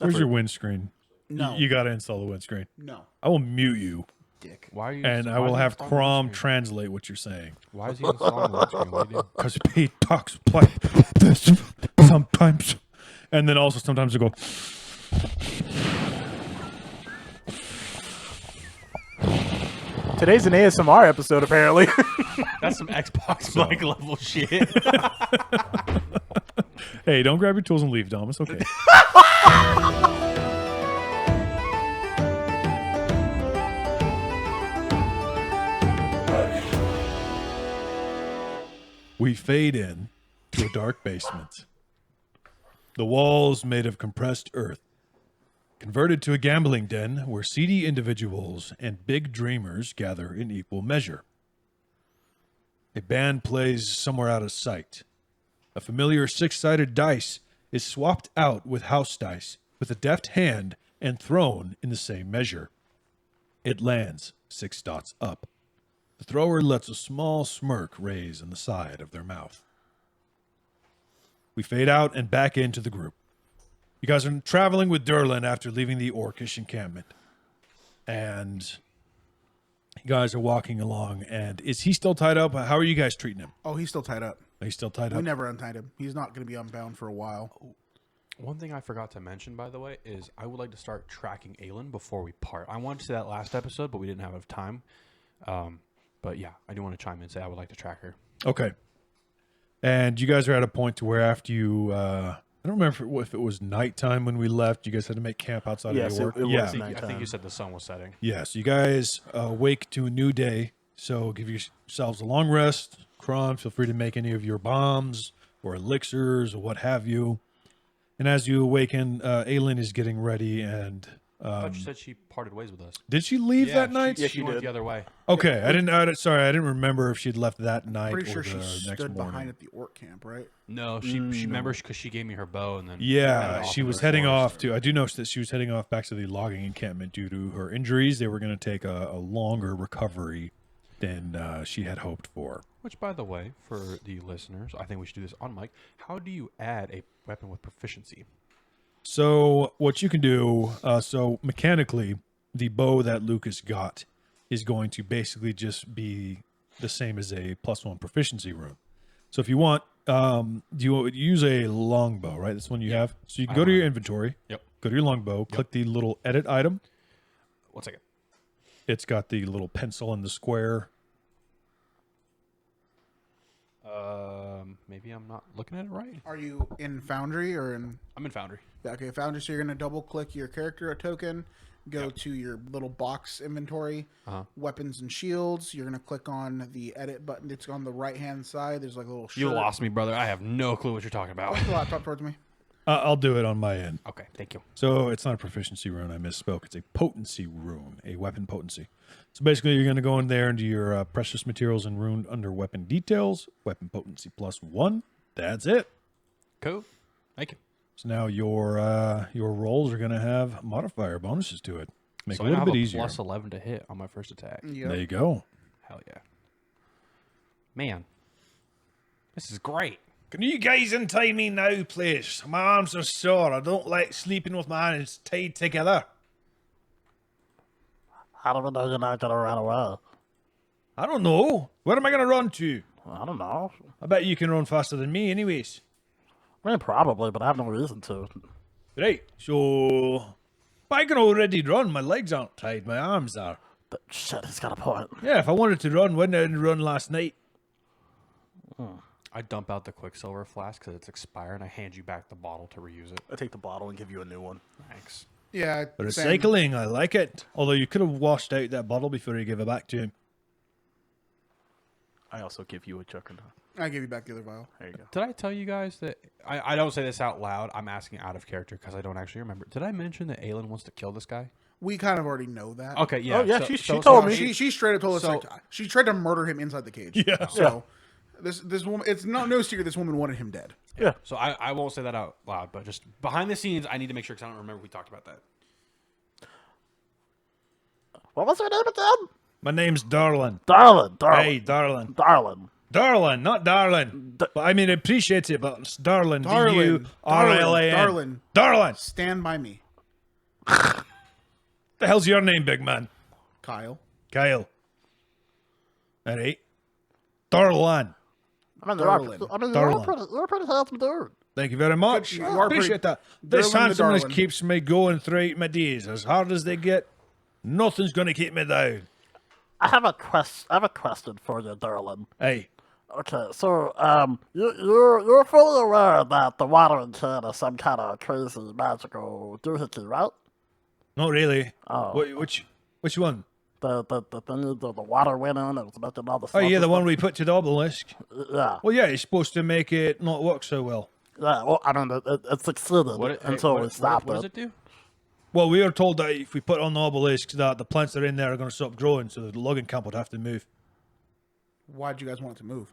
Where's your windscreen? No. You got to install the windscreen. No. I will mute you. Dick. Why are you? And I will have Crom translate what you're saying. Why is he installing the windscreen? What do you do? Because he talks like this sometimes. And then also sometimes I go... Today's an ASMR episode, apparently. That's some Xbox mic level shit. Hey, don't grab your tools and leave, Dom. It's okay. We fade in to a dark basement. The walls made of compressed earth, converted to a gambling den where seedy individuals and big dreamers gather in equal measure. A band plays somewhere out of sight. A familiar six-sided dice is swapped out with house dice with a deft hand and thrown in the same measure. It lands 6 dots up. The thrower lets a small smirk raise on the side of their mouth. We fade out and back into the group. You guys are traveling with Durlin after leaving the Orcish encampment. And you guys are walking along. And is he still tied up? How are you guys treating him? Oh, he's still tied up. He's still tied up? We never untied him. He's not going to be unbound for a while. One thing I forgot to mention, by the way, is I would like to start tracking Aelin before we part. I wanted to say that last episode, but we didn't have enough time. But yeah, I do want to chime in and say I would like to track her. Okay. And you guys are at a point to where after you... I don't remember if it was nighttime when we left. You guys had to make camp outside of your work. It yeah. was I think you said the sun was setting. Yes, you guys wake to a new day. So give yourselves a long rest. Kron, feel free to make any of your bombs or elixirs or what have you. And as you awaken, Aelin is getting ready and... I thought you said she parted ways with us. Did she leave that night? She went the other way. Okay, I didn't remember if she'd left that night Pretty or sure the she next stood morning. behind at the orc camp, right? No, she remembers because she gave me her bow and then... Yeah, she was heading off to... to... I do notice that she was heading off back to the logging encampment due to her injuries. They were going to take a longer recovery than she had hoped for. Which, by the way, for the listeners, I think we should do this on mic. How do you add a weapon with proficiency? So what you can do, so mechanically, the bow that Lucas got is going to basically just be the same as a +1 proficiency rune. So if you want, you use a longbow, right? That's one you have. So you can go to your inventory. Yep. Go to your longbow. Click the little edit item. 1 second. It's got the little pencil in the square. Maybe I'm not looking at it right. Are you in Foundry or in... I'm in Foundry. Yeah, okay, Foundry. So you're going to double-click your character token, go to your little box inventory, weapons and shields. You're going to click on the edit button. It's on the right-hand side. There's like a little shirt. You lost me, brother. I have no clue what you're talking about. Point the laptop towards me. I'll do it on my end. Okay, thank you. So it's not a proficiency rune. I misspoke. It's a potency rune, a weapon potency. So basically, you're going to go in there into your precious materials and rune under weapon details, weapon potency +1. That's it. Cool. Thank you. So now your rolls are going to have modifier bonuses to it. Make So it a little bit I have easier. a +11 to hit on my first attack. Yep. There you go. Hell yeah. Man, this is great. Can you guys untie me now, please? My arms are sore. I don't like sleeping with my hands tied together. I don't know you're not going to run away. I don't know. Where am I going to run to? I don't know. I bet you can run faster than me anyways. I mean, probably, but I have no reason to. Right, so... But I can already run. My legs aren't tied. My arms are. But shit, he's got a point. Yeah, if I wanted to run, why didn't I run last night? I dump out the Quicksilver flask because it's expired, and I hand you back the bottle to reuse it. I take the bottle and give you a new one. Thanks. Yeah, same. Recycling, I like it. Although you could have washed out that bottle before you gave it back to him. I also give you a juggernaut. I give you back the other vial. There you go. Did I tell you guys that... I don't say this out loud. I'm asking out of character because I don't actually remember. Did I mention that Aelin wants to kill this guy? We kind of already know that. Okay, yeah. Oh, yeah, she told me. She straight up told us So- like, she tried to murder him inside the cage. Yeah. So this woman, it's no secret this woman wanted him dead. Yeah. So I won't say that out loud, but just behind the scenes, I need to make sure because I don't remember we talked about that. What was her name again? My name's Durlin. Darlin. Hey, Durlin. Darlin. Darlin, not Darlin. But I mean, I appreciate it, but it's Darlin. Darlin. D-U-R-L-A-N. Darlin. Darlin. Stand by me. The hell's your name, big man? Kyle. Kyle. All right. Durlin. Durlin. You're a pretty handsome dude. Thank you very much. You are Appreciate pretty- that. This Durlin the handsomeness Darlin. keeps me going throughout my days. As hard as they get, nothing's going to keep me down. I have a question for you, Durlin. Hey, Okay, so you're fully aware that the watering can is some kind of crazy magical doohickey, right? not really. Oh. Which one? The thing the water went in and it was making all the. Oh, yeah, sludge the and one we put to the obelisk. stuff. Yeah, Well, yeah, it's supposed to make it not work so well. yeah. Well, I mean, it succeeded until we stopped what it. does it do? Well, we are told that if we put it on the obelisk, that the plants that are in there are going to stop growing, so the logging camp would have to move. Why'd you guys want it to move?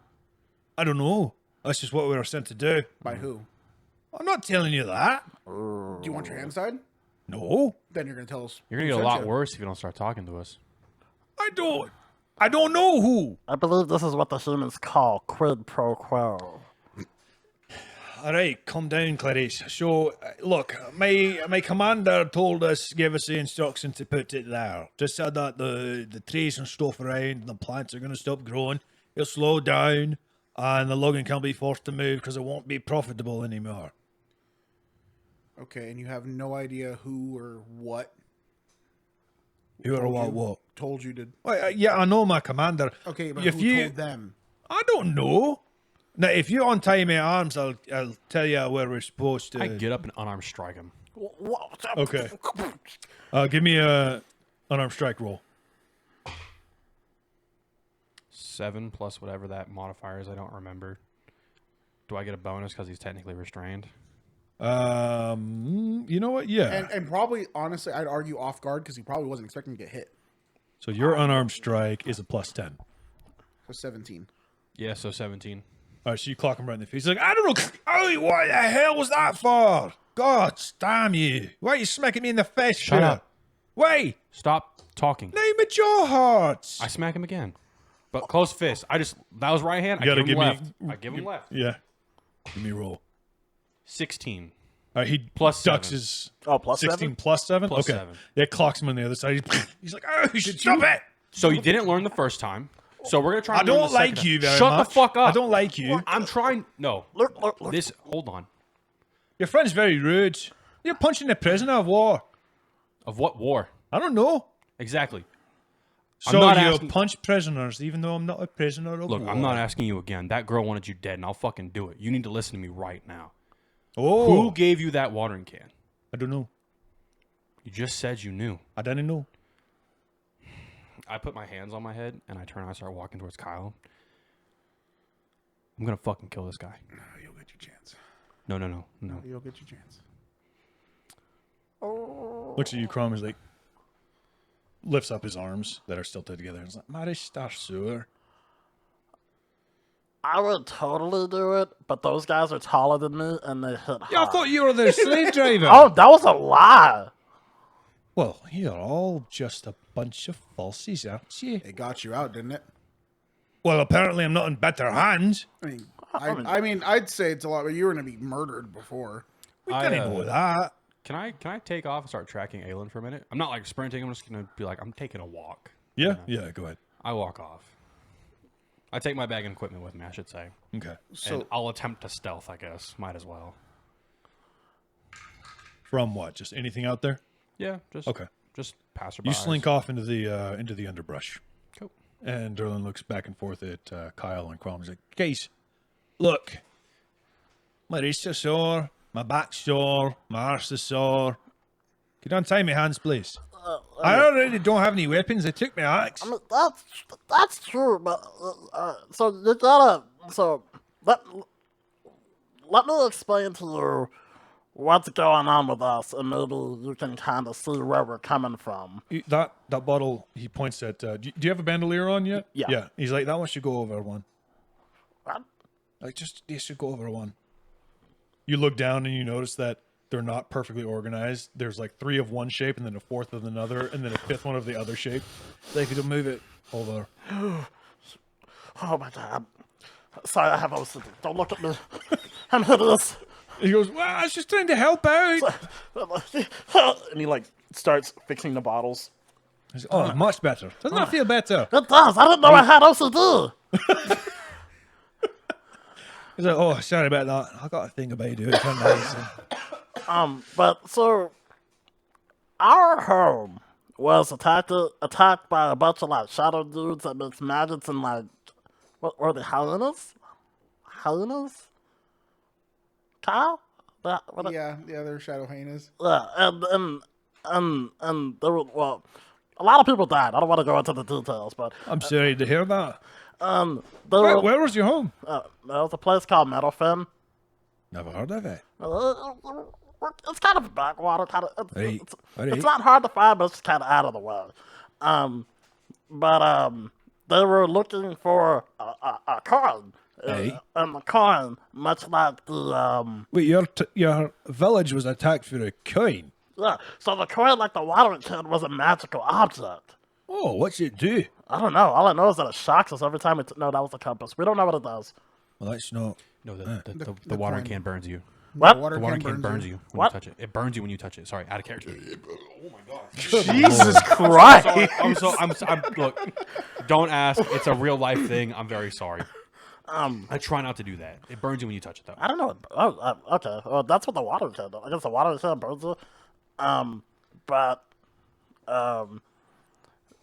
I don't know. That's just what we were sent to do. By who? I'm not telling you that. Do you want your hand side? No, Then you're gonna tell us. You're gonna who get a sent lot you. worse if you don't start talking to us. I don't. I don't know who. I believe this is what the humans call quid pro quo. All right, calm down, Clarice. So, look, my commander told us, gave us the instruction to put it there. Just said that the trees and stuff around, the plants are going to stop growing. It'll slow down, and the logging can't be forced to move because it won't be profitable anymore. Okay, and you have no idea who or what Who or told what? you- What? told you to. Well, yeah, I know my commander. Okay, but if who you, told them? I don't know. Now, if you untie my arms, I'll tell you where we're supposed to. I get up and unarmed strike him. Okay. Give me a unarmed strike roll. 7 plus whatever that modifier is. I don't remember. Do I get a bonus because he's technically restrained? You know what? Yeah. And probably, honestly, I'd argue off guard because he probably wasn't expecting to get hit. So your unarmed strike is a plus 10. So 17. Yeah, so 17. All right, so you clock him right in the face. He's like, I don't know. Oh, what the hell was that for? God damn you. Why are you smacking me in the face? Shut here? up. Wait. Stop talking. Now my jaw hurts. I smack him again. But close fist. That was right hand. I gotta give him give me- left. I give him left. Yeah. Give me a roll. 16. All right, he Plus ducks 7. his Oh, plus 16 7? plus 7? Plus okay. 7. Yeah, clocks him on the other side. He's like, oh, stop it. So you didn't learn the first time. So we're gonna try. I and learn don't the second like time. you very Shut much. the fuck up. I don't like you. I'm trying. No. Look. This. Hold on. Your friend's very rude. You're punching a prisoner of war. Of what war? I don't know. Exactly. I'm So not you asking- punch prisoners, even though I'm not a prisoner of Look, war. I'm not asking you again. That girl wanted you dead, and I'll fucking do it. You need to listen to me right now. Oh, Who gave you that watering can? I don't know. You just said you knew. I didn't know. I put my hands on my head, and I turn and I start walking towards Kyle. I'm gonna fucking kill this guy. No, you'll get your chance. No. You'll get your chance. Looks at you, Crom, is like, lifts up his arms that are still tied together. And is like, Mary Star Sewer. I would totally do it, but those guys are taller than me and they hit Yeah, I hard. thought you were the slave driver. Oh, that was a lie. Well, you're all just a bunch of falsies, aren't you? It got you out, didn't it? Well, apparently I'm not in better hands. I mean, I'd say it's a lot, but you were gonna be murdered before. We I, didn't know that. Can I take off and start tracking Aelin for a minute? I'm not like sprinting. I'm just gonna be like, I'm taking a walk. Yeah, yeah, go ahead. I walk off. I take my bag and equipment with me, I should say. Okay. So And I'll attempt to stealth, I guess. Might as well. From what? Just anything out there? Yeah, just Okay. Just passerby. You slink off into the underbrush. Cool. And Durlin looks back and forth at Kyle and Crom. He's like, guys, look. My wrists are sore. My back's sore. My arse is sore. Could you untie my hands, please? I already don't have any weapons. I took my axe. I mean, that's true, but so you gotta let me explain to you what's going on with us, and maybe you can kind of see where we're coming from. That bottle, he points at, do you have a bandolier on yet? Yeah. Yeah. He's like, that one should go over one. What? Like, just, they should go over one. You look down and you notice that they're not perfectly organized. There's like 3 of one shape and then a 4th of another and then a 5th one of the other shape. Like, if you don't move it over. Oh my god. Sorry, I have OCD. Don't look at me. I'm hideous. He goes, well, I was just trying to help out. And he like starts fixing the bottles. He's, oh, much better. Doesn't that feel better? It does. I didn't know I had OCD. He's like, oh, sorry about that. I got a thing about you. It's nice. But so our home was attacked by a bunch of like shadow dudes that makes maggots and like what were they, hyenas? Hyenas? Cow? Yeah, they're shadow hyenas. Yeah, and there were, well, a lot of people died. I don't want to go into the details, but I'm sorry to hear that. there were, Where was your home? there was a place called Meadowfen. Never heard of it. It's kind of backwater, kind of. Right, It's right. not hard to find, but it's kind of out of the way. They were looking for a coin. Hey. And the coin, much like the Wait, your village was attacked for a coin. yeah. So the coin, like the watering can, was a magical object. Oh, what's it do? I don't know. All I know is that it shocks us every time. No, that was the compass. We don't know what it does. Well, that's not. No, The the watering coin. can burns you. What? The water The watering can can burns you when What? you touch it. It burns you when you touch it. Sorry, out of character. Jesus Christ! I'm look. Don't ask. It's a real life thing. I'm very sorry. I try not to do that. It burns you when you touch it, though. I don't know. Okay. Well, that's what the water can do. I guess the water can burns you. But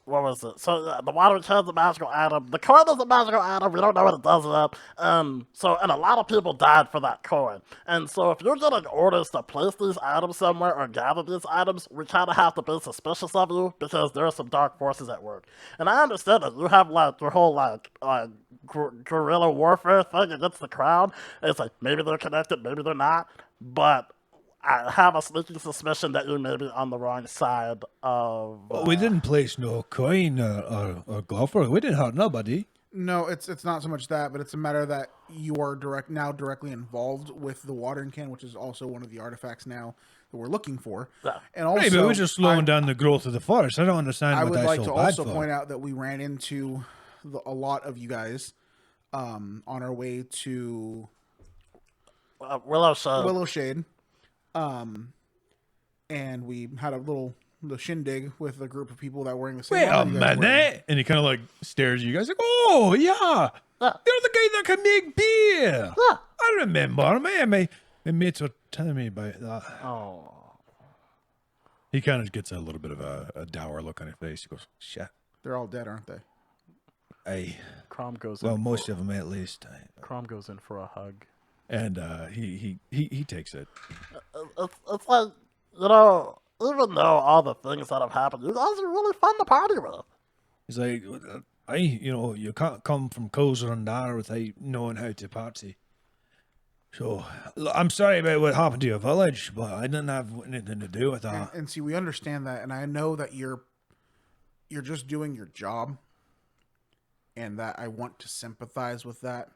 what was it? So the water can's a magical item. The coin is a magical item. We don't know what it does yet. And a lot of people died for that coin. And so if you're getting orders to place these items somewhere or gather these items, we kind of have to be suspicious of you because there are some dark forces at work. And I understand that you have like your whole guerrilla warfare thing against the crown. It's like maybe they're connected, maybe they're not. But I have a sneaky suspicion that you may be on the wrong side of. We didn't place no coin or golfer. We didn't hurt nobody. No, it's not so much that, but it's a matter that you are directly involved with the watering can, which is also one of the artifacts now that we're looking for. Yeah. And also, Hey, but we're just slowing down the growth of the forest. I don't understand I what would that's like so to bad also for. point out that we ran into a lot of you guys on our way to Willow Shade. Willow Shade, and we had a little shindig with a group of people that were wearing the same. Wait a armor you guys were wearing. minute. And he kind of like stares at you guys like, oh, yeah. They're the guy that can make beer. Yeah. I remember. My mates were telling me about that. Oh. He kind of gets a little bit of a dour look on his face. He goes, shit. They're all dead, aren't they? Aye. Crom goes Well, in. most of them at least. Crom goes in for a hug. And he takes it. It's like, you know, even though all the things that have happened, you guys are really fun to party with. He's like, you can't come from Kozer and Dar without knowing how to party. So, I'm sorry about what happened to your village, but I didn't have anything to do with that. And see, we understand that, and I know that you're just doing your job, and that I want to sympathize with that,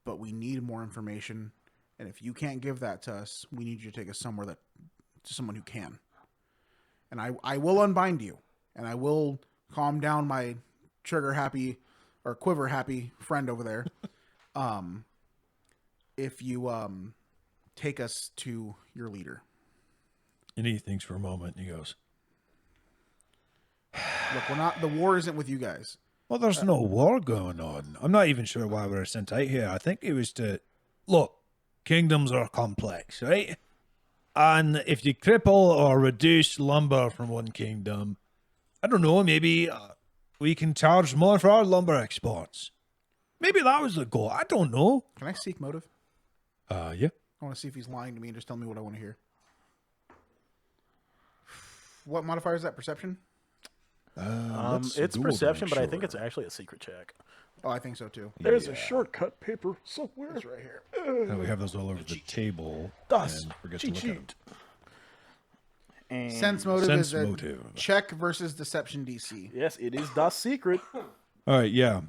but we need more information, and if you can't give that to us, we need you to take us somewhere to someone who can. And I will unbind you, and I will calm down my trigger happy or quiver happy friend over there. If you take us to your leader. And he thinks for a moment, and he goes, Look, the war isn't with you guys. well, there's no war going on. I'm not even sure why we're sent out here. I think it was to... Look, kingdoms are complex, right? And if you cripple or reduce lumber from one kingdom, I don't know, maybe we can charge more for our lumber exports. Maybe that was the goal. I don't know. Can I seek motive? Yeah. I want to see if he's lying to me and just tell me what I want to hear. What modifier is that? Perception? It's perception, but I think it's actually a secret check. Oh, I think so too. There's a shortcut paper somewhere. It's right here. And we have those all over the table. Das and forget to look at them. cheat. And Sense motive Sense is a motive. check versus deception DC. yes, it is das secret. All right, yeah.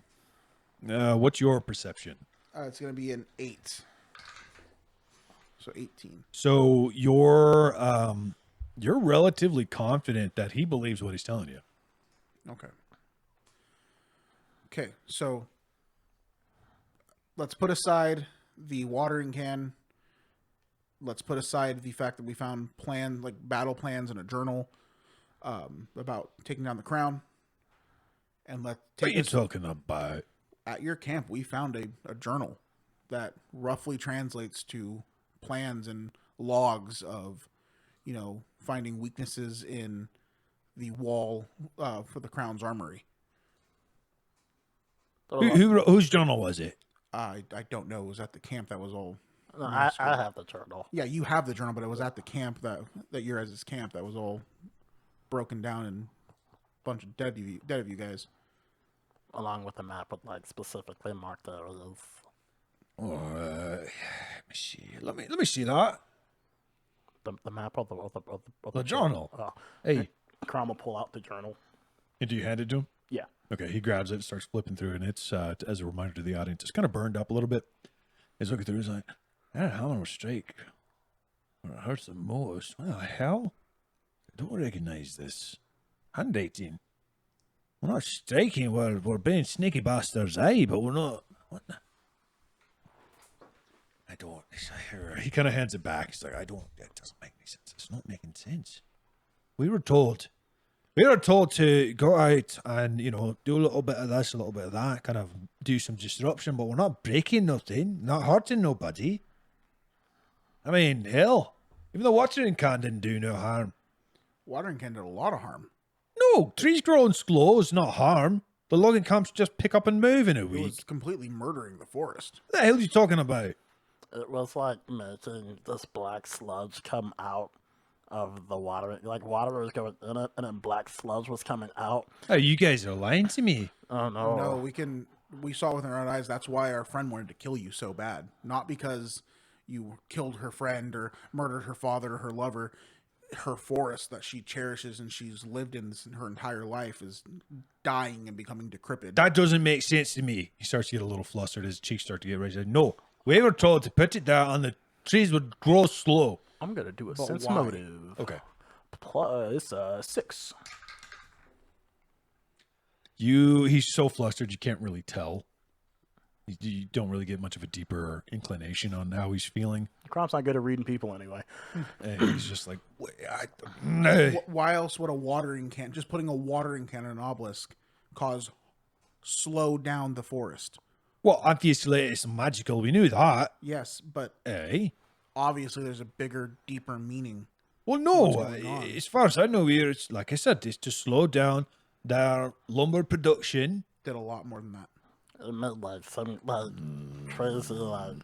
What's your perception? It's going to be an 8. So 18. So you're relatively confident that he believes what he's telling you. Okay, so let's put aside the watering can let's put aside the fact that we found battle plans in a journal about taking down the crown. And What are you talking about? At your camp, we found a journal that roughly translates to plans and logs of, finding weaknesses in the wall for the crown's armory. Whose journal was it? I don't know. It was at the camp that was all... No, I have the journal. Yeah, you have the journal, but it was at the camp that your guys' camp that was all broken down and a bunch of dead of you guys. Along with the map with specifically marked areas. Oh, let me see. Let me see that. The map of The journal. Oh. Hey. Crom will pull out the journal. And do you hand it to him? Yeah. Okay, he grabs it, starts flipping through, and it's, as a reminder to the audience, it's kind of burned up a little bit. He's looking through, he's like, that hammer strike hurts the most. What the hell? I don't recognize this. Handwriting. We're not striking, we're being sneaky bastards, aye, but we're not... What the... I don't... He kind of hands it back. He's like, it doesn't make any sense. It's not making sense. We were told to go out and, do a little bit of this, a little bit of that, kind of do some disruption, but we're not breaking nothing, not hurting nobody. I mean, hell, even the watering can didn't do no harm. Watering can did a lot of harm. No, trees growing slow is not harm. The logging camps just pick up and move in a week. It was completely murdering the forest. What the hell are you talking about? It was like making this black sludge come out of the water. Water was going in it, and then black sludge was coming out. Oh, you guys are lying to me. Oh, no. No, we saw with our own eyes. That's why our friend wanted to kill you so bad. Not because you killed her friend or murdered her father or her lover. Her forest that she cherishes and she's lived in her entire life is dying and becoming decrepit. That doesn't make sense to me. He starts to get a little flustered. His cheeks start to get red. He's like, no, we were told to put it there and the trees would grow slow. I'm going to do a But sense why? motive. Okay. Plus 6. He's so flustered you can't really tell. You don't really get much of a deeper inclination on how he's feeling. Crom's not good at reading people anyway. And he's just like, Why else would a watering can, just putting a watering can in an obelisk, slow down the forest? well, obviously it's magical. We knew that. Yes, but Eh? obviously there's a bigger, deeper meaning. Well, no. What's going on? As far as I know, here, it's like I said, it's to slow down their lumber production. Did a lot more than that. It meant some crazy lamb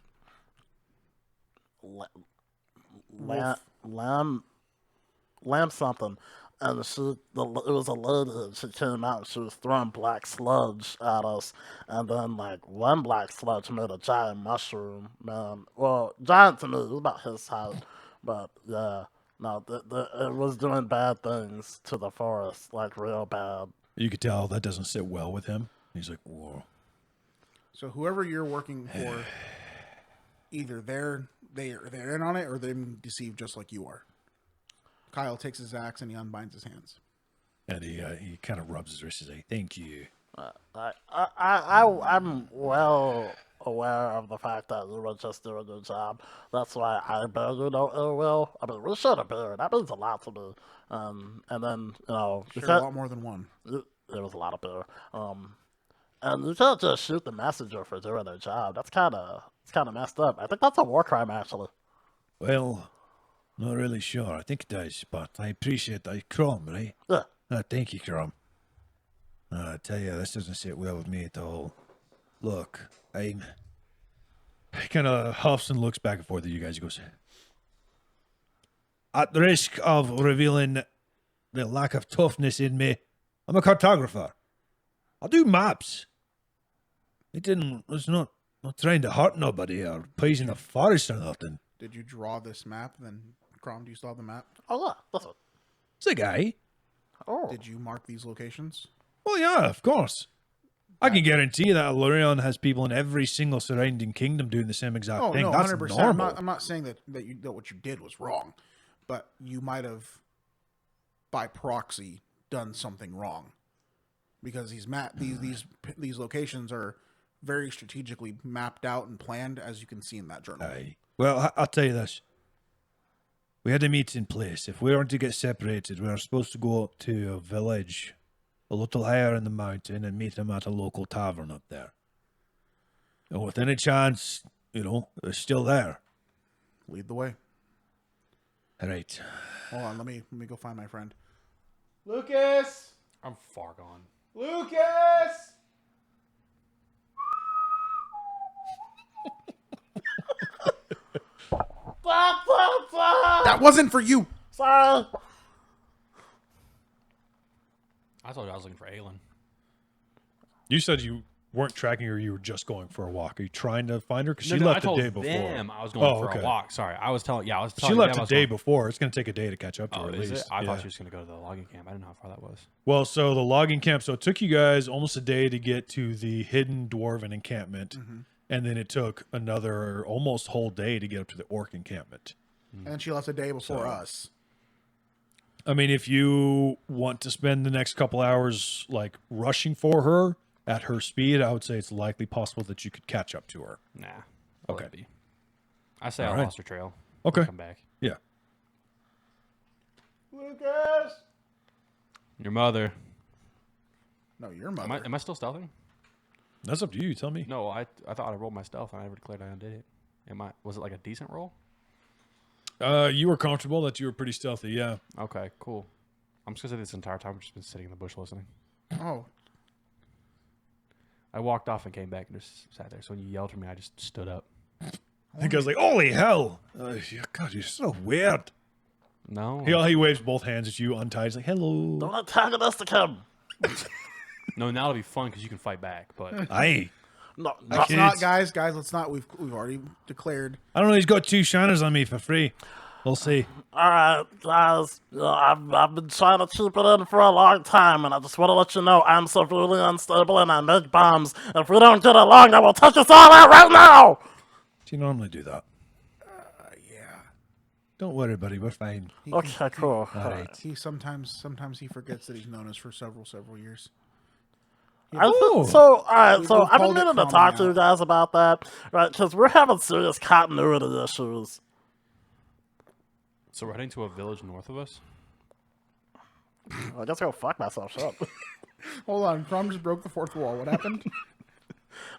something, and it was a lady. And she came out and she was throwing black sludge at us, and then one black sludge made a giant mushroom. Man, well, giant to me, it was about his height, but yeah, no, it was doing bad things to the forest, real bad. You could tell that doesn't sit well with him. He's like, whoa. So whoever you're working for, either they're in on it or they're being deceived just like you are. Kyle takes his axe and he unbinds his hands. And he kind of rubs his wrist and says, thank you. I'm well aware of the fact that you were just doing your job. That's why I bear you no ill will. I mean, we should have been. That means a lot to me. And then, Sure, a lot more than one. There was a lot of beer. And you can't just shoot the messenger for doing their job. It's kind of messed up. I think that's a war crime, actually. Well, not really sure. I think it does, but I appreciate that. Crom, right? Yeah. Thank you, Crom. I tell you, this doesn't sit well with me at all. Look, he kind of huffs and looks back and forth at you guys. He goes, at the risk of revealing the lack of toughness in me, I'm a cartographer. I do maps. It's not trying to hurt nobody or poison a forest or nothing. Did you draw this map? Then, Crom, do you still have the map? Oh, yeah. That's it. It's a guy. Oh. Did you mark these locations? Well, yeah, of course. I can guarantee that Lurion has people in every single surrounding kingdom doing the same exact Oh, thing. no, That's 100%. normal. I'm not saying that what you did was wrong, but you might have, by proxy, done something wrong. Because these locations are very strategically mapped out and planned, as you can see in that journal. Aye. Well, I'll tell you this. We had a meeting place. If we weren't to get separated, we were supposed to go up to a village a little higher in the mountain and meet him at a local tavern up there. And with any chance, they're still there. Lead the way. All right. Hold on, let me go find my friend. Lucas! I'm far gone. Lucas! That wasn't for you. Sorry. I told you I was looking for Aelin. You said you weren't tracking her. You were just going for a walk. Are you trying to find her? Because she I left the told day before. them I was going for okay. a walk. Sorry, I was telling. Yeah, I was She telling. left them a day before. It's going to take a day to catch up to her. At Is least. it? I thought she was going to go to the logging camp. I didn't know how far that was. Well, so the logging camp. So it took you guys almost a day to get to the hidden dwarven encampment, and then it took another almost whole day to get up to the orc encampment. And she left a day before us. I mean, if you want to spend the next couple hours like rushing for her at her speed, I would say it's likely possible that you could catch up to her. Nah. Okay. Be. I say All I right. lost her trail. Okay. I'll come back. Yeah. Lucas! Your mother. No, your mother. Am I still stealthing? That's up to you. You tell me. No, I thought I rolled my stealth and I never declared I undid it. Was it like a decent roll? You were comfortable that you were pretty stealthy. Yeah. Okay, cool. I'm just gonna say this entire time I've just been sitting in the bush listening. Oh, I walked off and came back and just sat there. So when you yelled for me, I just stood up. The guy's like, "Holy hell! God, you're so weird." No. He waves both hands at you, untied. He's like, "Hello." Don't antagonistic him. No, now it'll be fun because you can fight back. But Aye. No, let's kids. not, guys. Let's not. We've already declared. I don't know. He's got 2 shiners on me for free. We'll see. all right, guys. I've been trying to keep it in for a long time, and I just want to let you know I'm severely unstable and I make bombs. If we don't get along, I will take us all out right now. Do you normally do that? Yeah. Don't worry, buddy. We're fine. Okay, cool. All right. He sometimes he forgets that he's known us for several years. Oh. So, all right, We- so we've I've been called it meaning to calming talk to you out. guys about that, right? Because we're having serious continuity issues. so we're heading to a village north of us. I guess I'll fuck myself. Shut up. Hold on, Crom just broke the fourth wall. What happened?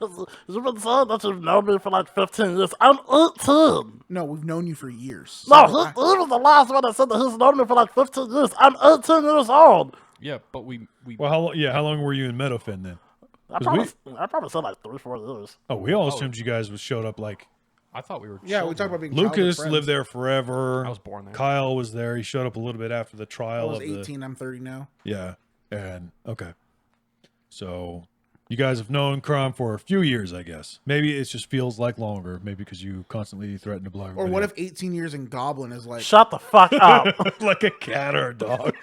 You've been saying that you've known me for like 15 years. I'm 18. No, we've known you for years. No, So he was the last one that said that he's known me for like 15 years. I'm 18 years old. Yeah, but we Well, how long were you in Meadowfen then? I 'Cause probably said like 3-4 years. Oh, we all assumed you guys showed up like I thought we were. yeah, we children. talked about being childhood Lucas friends. lived there forever. I was born there. Kyle was there. He showed up a little bit after the I trial was of the 18. I'm 30 now. Yeah. And okay. So you guys have known Crom for a few years, I guess. Maybe it just feels like longer, maybe because you constantly threaten to blow Or everybody what up. if 18 years in Goblin is like? Shut the fuck up. like a cat or a dog?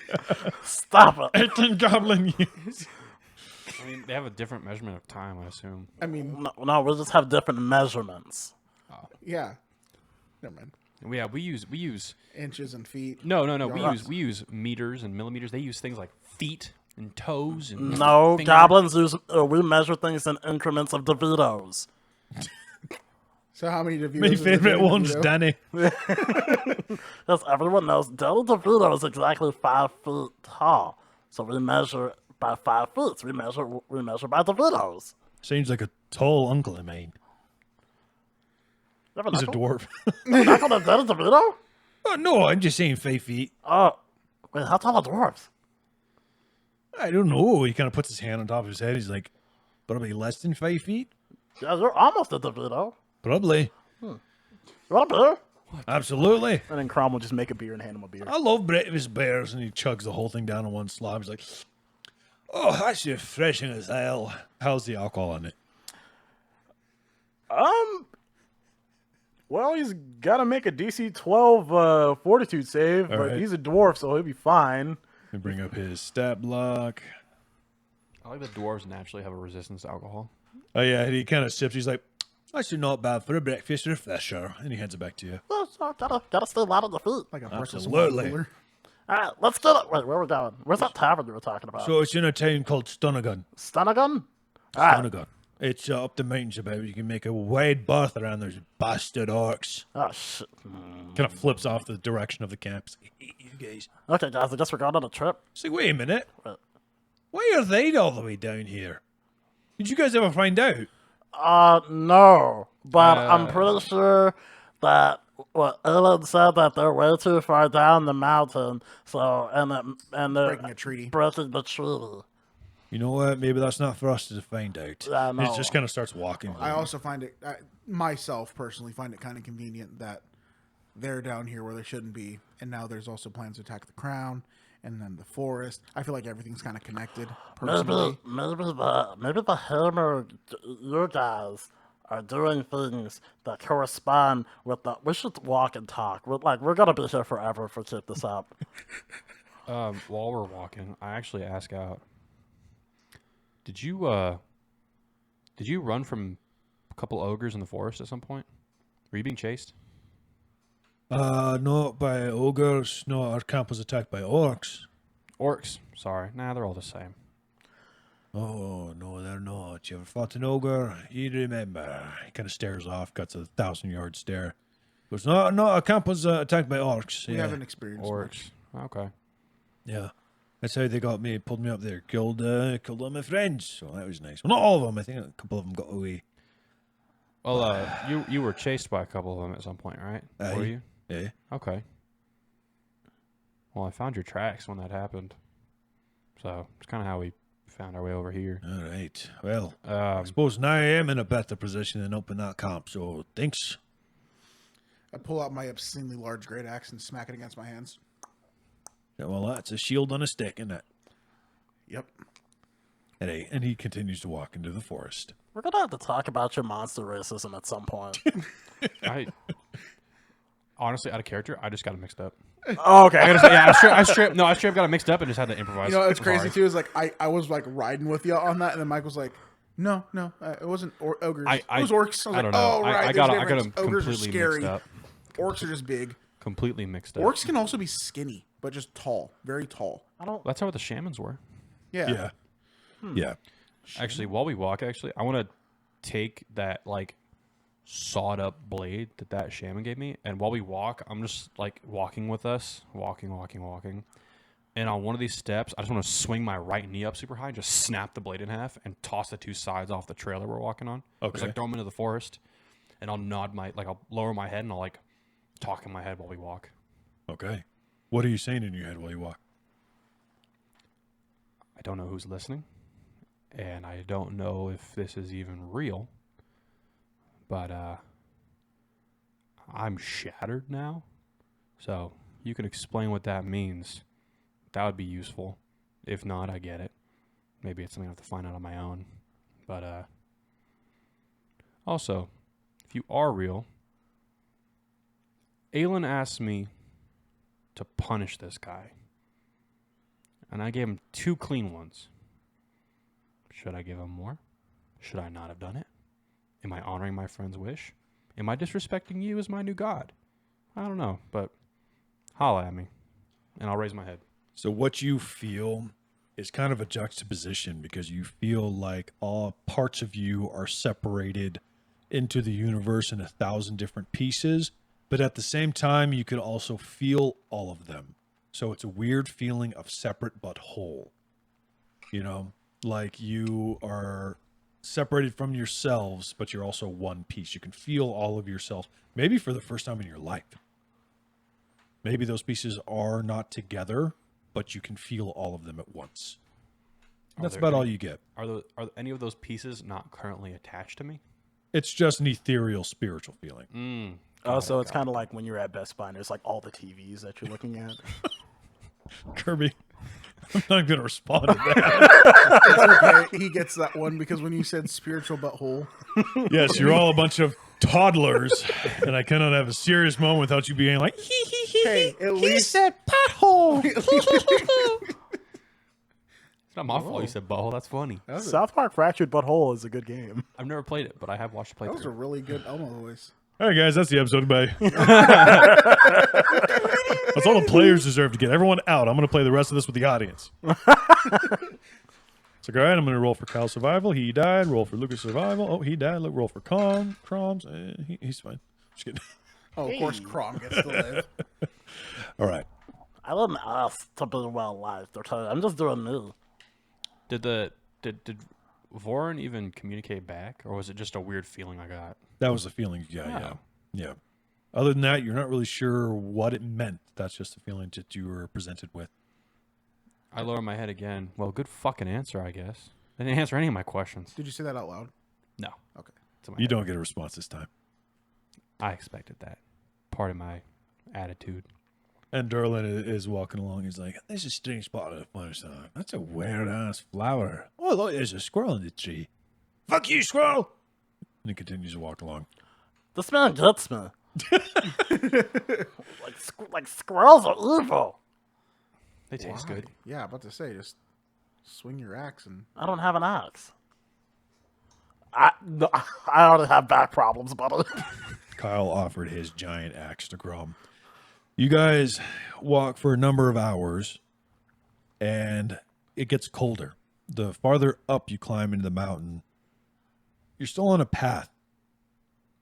Stop it. 18 goblin years. I mean, they have a different measurement of time, I assume. I mean, No, we just have different measurements. yeah. Never mind. We use Inches and feet. no. Yards. We use meters and millimeters. They use things like feet and toes and No, finger- goblins use. We measure things in increments of DeVitos. So how many DeVitos? My is there favorite to one's DeVito? Danny. As everyone knows, Danny DeVito is exactly 5 feet tall. So we measure by 5 feet. We measure by DeVitos. Seems like a tall uncle of mine. You have He's a uncle? dwarf. An uncle named Danny DeVito? Oh, no, I'm just saying 5 feet. Oh, wait, how tall are dwarves? I don't know. He kind of puts his hand on top of his head. He's like, probably less than 5 feet? Yeah, you're almost a DeVito. Probably. You want a beer? Absolutely. And then Crom will just make a beer and hand him a beer. I love breakfast bears. And he chugs the whole thing down in one slob. He's like, oh, that's refreshing as hell. How's the alcohol in it? Well, he's got to make a DC 12 fortitude save, All but right. he's a dwarf, so he'll be fine. Let me bring up his stat block. I like that dwarves naturally have a resistance to alcohol. Oh, yeah. And he kind of sips. He's like, that's not bad for a breakfast refresher. And he hands it back to you. Well, so gotta stay light on the feet. Like a breakfast Absolutely. cooler. All right, let's get it. Wait, where are we going? Where's that tavern you were talking about? So it's in a town called Stunnagun. Stanagun? All right. Stunnagun. It's up the mountains about. You can make a wide berth around those bastard orcs. Oh, shit. Kind of flips off the direction of the camp. It's like, hey, you guys. Okay, guys, I guess we're going on a trip. It's like, wait a minute. What? Why are they all the way down here? Did you guys ever find out? No. But I'm pretty sure that Ellen said that they're way too far down the mountain. So, and they're Breaking a treaty. breaking the treaty. You know what? Maybe that's not for us to find out. Yeah, He no. just kind of starts walking. I also find it, myself personally, find it kind of convenient that they're down here where they shouldn't be, and now there's also plans to attack the crown and then the forest. I feel like everything's kind of connected. Personally, Maybe the hammer, you guys are doing things that correspond with the. We should walk and talk. We're gonna be here forever if we keep this up. While we're walking, I actually ask out. Did you run from a couple ogres in the forest at some point? Were you being chased? Not by ogres. No, our camp was attacked by orcs. Orcs. Sorry. Nah, they're all the same. Oh, no, they're not. You ever fought an ogre? You remember. He kind of stares off, cuts a 1,000-yard stare. Goes, no, our camp was attacked by orcs. we Yeah. haven't experienced much. Orcs. Okay. Yeah. That's how they got me, pulled me up there, killed all my friends. So that was nice. Well, not all of them. I think a couple of them got away. Well, you were chased by a couple of them at some point, right? Aye. Were you? Yeah. Okay. Well, I found your tracks when that happened. So it's kind of how we found our way over here. All right. Well, I suppose now I am in a better position than up in that camp. So thanks. I pull out my obscenely large great axe and smack it against my hands. Yeah, well, that's a shield on a stick, isn't it? Yep. And he continues to walk into the forest. We're gonna have to talk about your monster racism at some point. I honestly, out of character, I just got it mixed up. Oh, okay. I straight up got it mixed up and just had to improvise. You know, it's crazy Sorry. too. Is like I was like riding with you on that, and then Mike was like, "No, it wasn't ogres. It was orcs." I was I like, don't know. "Oh, right." I there's got a them difference. Ogres are completely scary. mixed up. Orcs are just big. Completely mixed up. Orcs can also be skinny, but just tall, very tall. That's how the shamans were. Yeah. Yeah. Actually, while we walk, I want to take that like sawed up blade that shaman gave me, and while we walk, I'm just like walking with us, walking, and on one of these steps, I just want to swing my right knee up super high, and just snap the blade in half, and toss the two sides off the trail that we're walking on. Okay. Just like throw them into the forest, and I'll I'll lower my head, and I'll like talk in my head while we walk. Okay. What are you saying in your head while you walk? I don't know who's listening, and I don't know if this is even real, but I'm shattered now, so you can explain what that means. That would be useful. If not, I get it. Maybe it's something I have to find out on my own. But also, if you are real, Aelin asked me to punish this guy. And I gave him 2 clean ones. Should I give him more? Should I not have done it? Am I honoring my friend's wish? Am I disrespecting you as my new god? I don't know, but holla at me, and I'll raise my head. So what you feel is kind of a juxtaposition because you feel like all parts of you are separated into the universe in 1,000 different pieces, but at the same time, you could also feel all of them. So it's a weird feeling of separate but whole. You know, like you are separated from yourselves, but you're also one piece. You can feel all of yourself, maybe for the first time in your life. Maybe those pieces are not together, but you can feel all of them at once. That's about all you get. Are any of those pieces not currently attached to me? It's just an ethereal, spiritual feeling. Oh, so it's kind of like when you're at Best Buy and there's like all the TVs that you're looking at. Kirby, I'm not going to respond to that. It's okay. He gets that one because when you said spiritual butthole, Yes, you're all a bunch of toddlers, and I cannot have a serious moment without you being like, hey, at least said butthole. It's not my fault you said butthole. That's funny. South Park Fractured Butthole is a good game. I've never played it, but I have watched it play that was a through. really good Elmo voice. All right, guys, that's the episode. Bye. That's all the players deserve to get. Everyone out. I'm going to play the rest of this with the audience. It's like, all right, I'm going to roll for Kyle's survival. He died. Roll for Lucas' survival. Oh, he died. Roll for Crom's. He's fine. Just kidding. Oh, of course, Crom gets to live. All right. I didn't ask to be well liked. Okay, I'm just doing me. Did Voron even communicate back, or was it just a weird feeling I got? That was the feeling. Yeah. Other than that, you're not really sure what it meant. That's just the feeling that you were presented with. I lower my head again. Well, good fucking answer, I guess. They didn't answer any of my questions. Did you say that out loud? No. Okay. It's in my You head. don't get a response this time. I expected that. Part of my attitude. And Durlin is walking along. He's like, "This is a strange spot of the forest. That's a weird ass flower. Oh, look, there's a squirrel in the tree. Fuck you, squirrel!" And he continues to walk along. This man gets me. like squirrels are evil. They taste good. Yeah, about to say, just swing your axe and... I don't have an axe. I already have back problems, buddy. Kyle offered his giant axe to Grom. You guys walk for a number of hours, and it gets colder. The farther up you climb into the mountain, you're still on a path,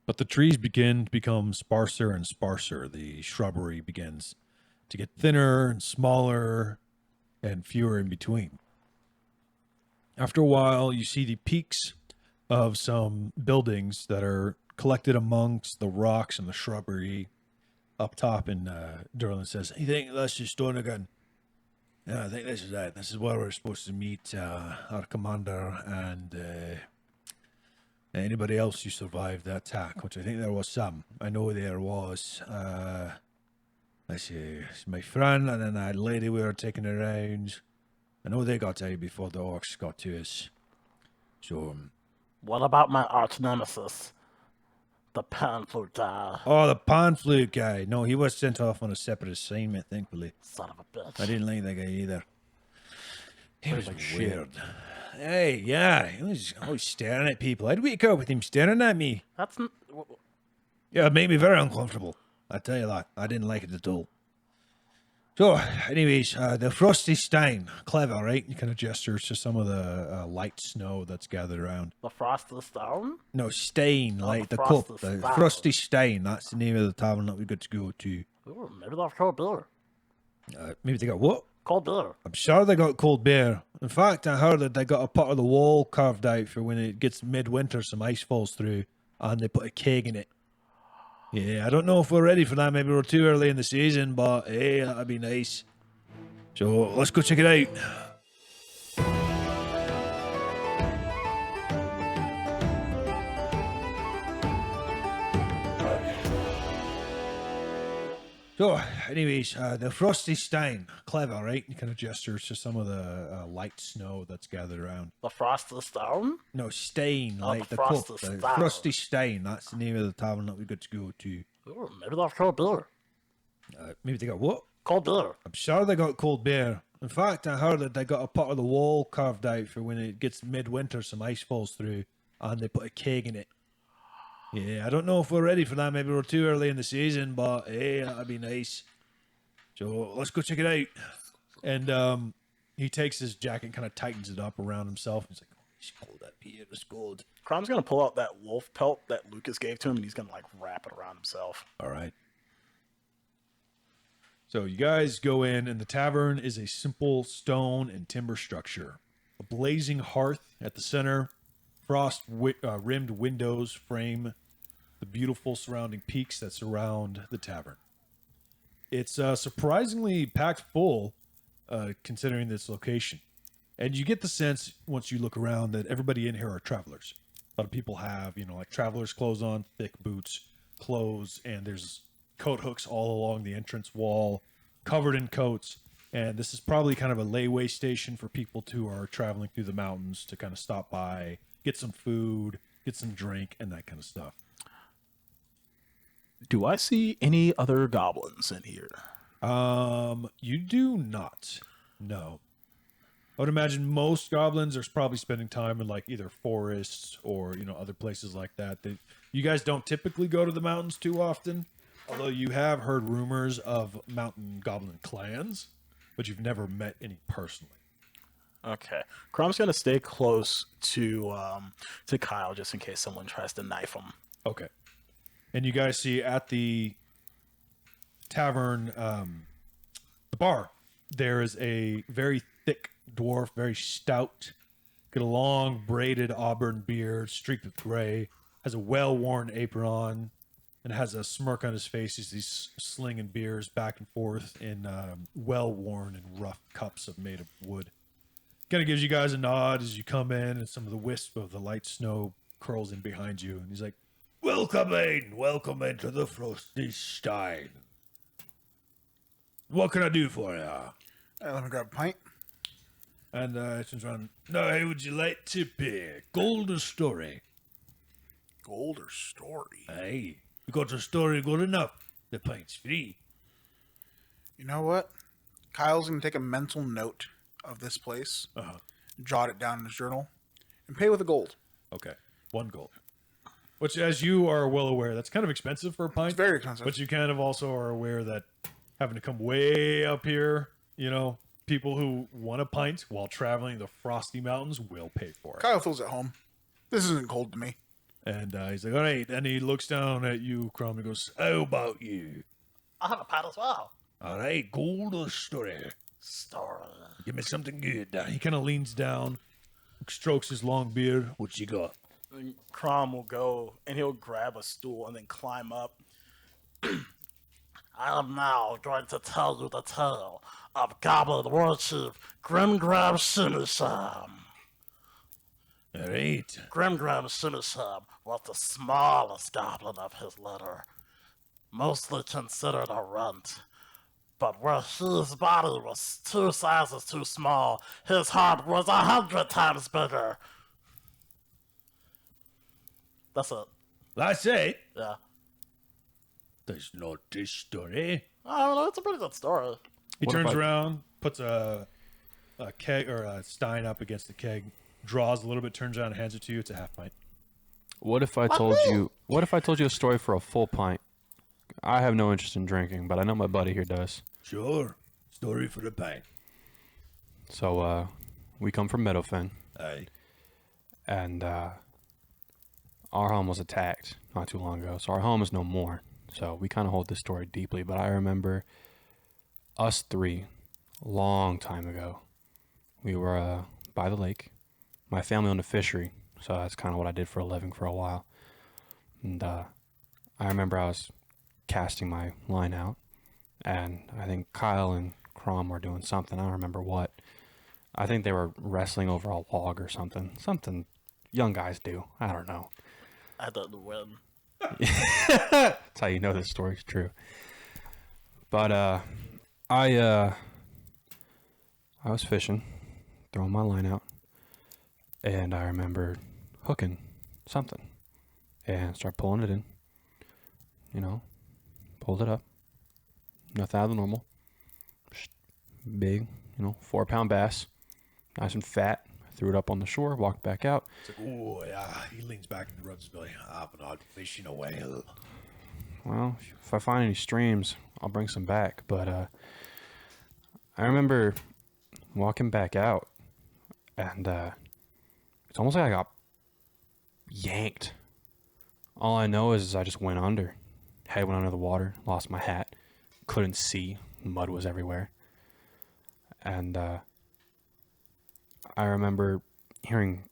but the trees begin to become sparser and sparser. The shrubbery begins to get thinner and smaller and fewer in between. After a while, you see the peaks of some buildings that are collected amongst the rocks and the shrubbery up top, and Durlin says, "I think that's just Donegan. Yeah, I think this is it. This is where we're supposed to meet our commander and anybody else who survived the attack, which I think there was some. I know there was, let's see, it's my friend and then that lady we were taking around. I know they got out before the orcs got to us. So, What about my arch nemesis? The pan flute guy. oh, the pan flute guy. No, he was sent off on a separate assignment, thankfully. Son of a bitch. I didn't like that guy either. He was like weird. Hey, yeah, he was always staring at people. I'd wake up with him staring at me. That's... Yeah, it made me very uncomfortable. I tell you that. I didn't like it at all. So, anyways, the Frosty Stein. Clever, right? He kind of gestures to some of the light snow that's gathered around. The Frosty Stone? No, Stein, like the the cup. Frosty The Stein. Frosty Stein. That's the name of the tavern that we got to go to. Ooh, maybe they've cold beer. Maybe they got what? Cold beer. I'm sure they got cold beer. In fact, I heard that they got a part of the wall carved out for when it gets midwinter, some ice falls through, and they put a keg in it. Yeah, I don't know if we're ready for that. Maybe we're too early in the season, but hey, that'd be nice. So let's go check it out. So, anyways, the Frosty Stein. Clever, right? He kind of gestures to some of the light snow that's gathered around. The Frosty Stone? No, Stein, Oh, like the the cup. Frosty The Stein. Frosty Stein. That's the name of the tavern that we got to go to. Ooh, maybe they've cold beer. Maybe they got what? Cold beer. I'm sure they got cold beer. In fact, I heard that they got a part of the wall carved out for when it gets midwinter, some ice falls through, and they put a keg in it. Yeah, I don't know if we're ready for that. Maybe we're too early in the season, but hey, that'd be nice. So let's go check it out. And he takes his jacket and kind of tightens it up around himself. He's like, oh, it's cold up here. It's cold. Crom's gonna pull out that wolf pelt that Lucas gave to him, and he's gonna like wrap it around himself. All right. So you guys go in, and the tavern is a simple stone and timber structure. A blazing hearth at the center, frost-rimmed windows frame the beautiful surrounding peaks that surround the tavern. It's surprisingly packed full, considering this location. And you get the sense, once you look around, that everybody in here are travelers. A lot of people have, like traveler's clothes on, thick boots, clothes, and there's coat hooks all along the entrance wall, covered in coats. And this is probably kind of a layaway station for people who are traveling through the mountains to kind of stop by, get some food, get some drink, and that kind of stuff. Do I see any other goblins in here? You do not. No. I would imagine most goblins are probably spending time in like either forests or, other places like that. You guys don't typically go to the mountains too often, although you have heard rumors of mountain goblin clans, but you've never met any personally. Okay. Crom's gonna stay close to Kyle just in case someone tries to knife him. Okay. And you guys see at the tavern, the bar, there is a very thick dwarf, very stout, got a long braided auburn beard streaked with gray, has a well-worn apron, and has a smirk on his face as he's slinging beers back and forth in well-worn and rough cups made of wood. Kind of gives you guys a nod as you come in, and some of the wisp of the light snow curls in behind you, and he's like, welcome into the Frosty Stein. What can I do for you? Let me grab a pint. And turns around. No, hey, would you like to pay? Gold or story? Gold or story? Hey, you got your story good enough. The pint's free. You know what? Kyle's going to take a mental note of this place, jot it down in his journal, and pay with a gold. Okay, 1 gold. Which, as you are well aware, that's kind of expensive for a pint. It's very expensive. But you kind of also are aware that having to come way up here, people who want a pint while traveling the Frosty Mountains will pay for it. Kyle feels at home. This isn't cold to me. And he's like, all right. And he looks down at you, Crum, and goes, how about you? I have a pint as well. All right, gold or story? Story. Give me something good. He kind of leans down, strokes his long beard. What you got? And Crom will go and he'll grab a stool and then climb up. I am now going to tell you the tale of Goblin War Chief Grimgram Shimisham. All right. Grimgram Shimisham was the smallest goblin of his litter, mostly considered a runt. But where his body was 2 sizes too small, his heart was 100 times bigger. That's it. That's it. Yeah. That's not this story. I don't know. It's a pretty good story. He What if turns I- around, puts a keg or a stein up against the keg, draws a little bit, turns around, and hands it to you. It's a half pint. What if I told you? What if I told you a story for a full pint? I have no interest in drinking, but I know my buddy here does. Sure. Story for the pint. So we come from Meadowfen, Aye. and our home was attacked not too long ago. So our home is no more. So we kind of hold this story deeply. But I remember us 3, long time ago. We were by the lake. My family owned a fishery, so that's kind of what I did for a living for a while. And I remember I was casting my line out, and I think Kyle and Crom were doing something. I don't remember what. I think they were wrestling over a log or something. Something young guys do. I don't know. I didn't win. That's how you know this story's true. But I was fishing, throwing my line out, and I remember hooking something and start pulling it in. Pulled it up. Nothing out of the normal. Big, 4-pound bass. Nice and fat. Threw it up on the shore, walked back out. It's like, oh, yeah. He leans back and rubs his belly. I'm not fishing a whale. Well, if I find any streams, I'll bring some back. But I remember walking back out, and it's almost like I got yanked. All I know is I just went under. Head went under the water, lost my hat, couldn't see, mud was everywhere. And I remember hearing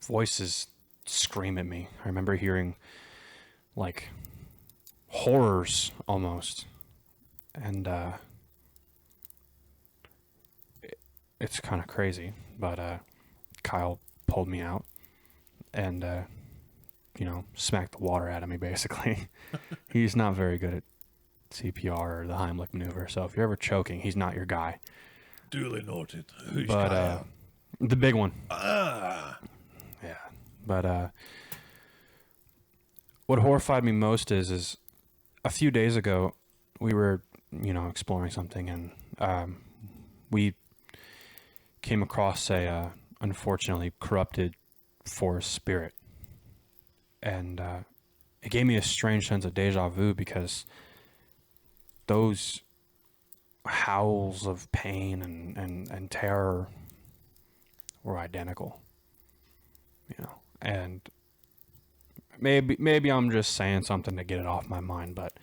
voices scream at me. I remember hearing, like, horrors almost. And it's kind of crazy, but Kyle pulled me out and smacked the water out of me, basically. He's not very good at CPR or the Heimlich maneuver, so if you're ever choking, he's not your guy. Duly noted. Who's But the big one. Ah. Yeah. But what horrified me most is a few days ago we were, exploring something, and we came across a unfortunately corrupted forest spirit. And it gave me a strange sense of deja vu, because those howls of pain and terror were identical. You know, and maybe I'm just saying something to get it off my mind, but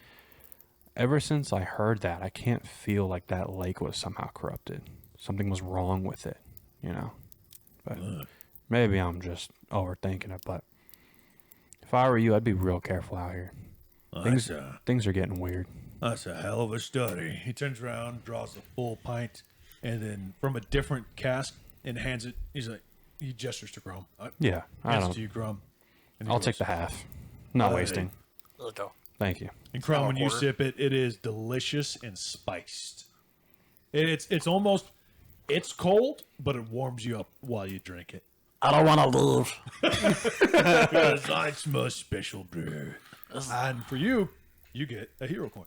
ever since I heard that, I can't feel like that lake was somehow corrupted. Something was wrong with it, you know. But maybe I'm just overthinking it, but if I were you, I'd be real careful out here. Things are getting weird. That's a hell of a story. He turns around, draws a full pint, and then from a different cask and hands it. He's like, he gestures to Grum. Yeah, I Hands it don't. to you, Grum. And he I'll goes, take the half. Not wasting. There you go. Thank you. And Crum, when you quarter. sip it, it is delicious and spiced. It's almost, it's cold, but it warms you up while you drink it. I don't want to leave. It's my special brew. And for you, you get a hero coin.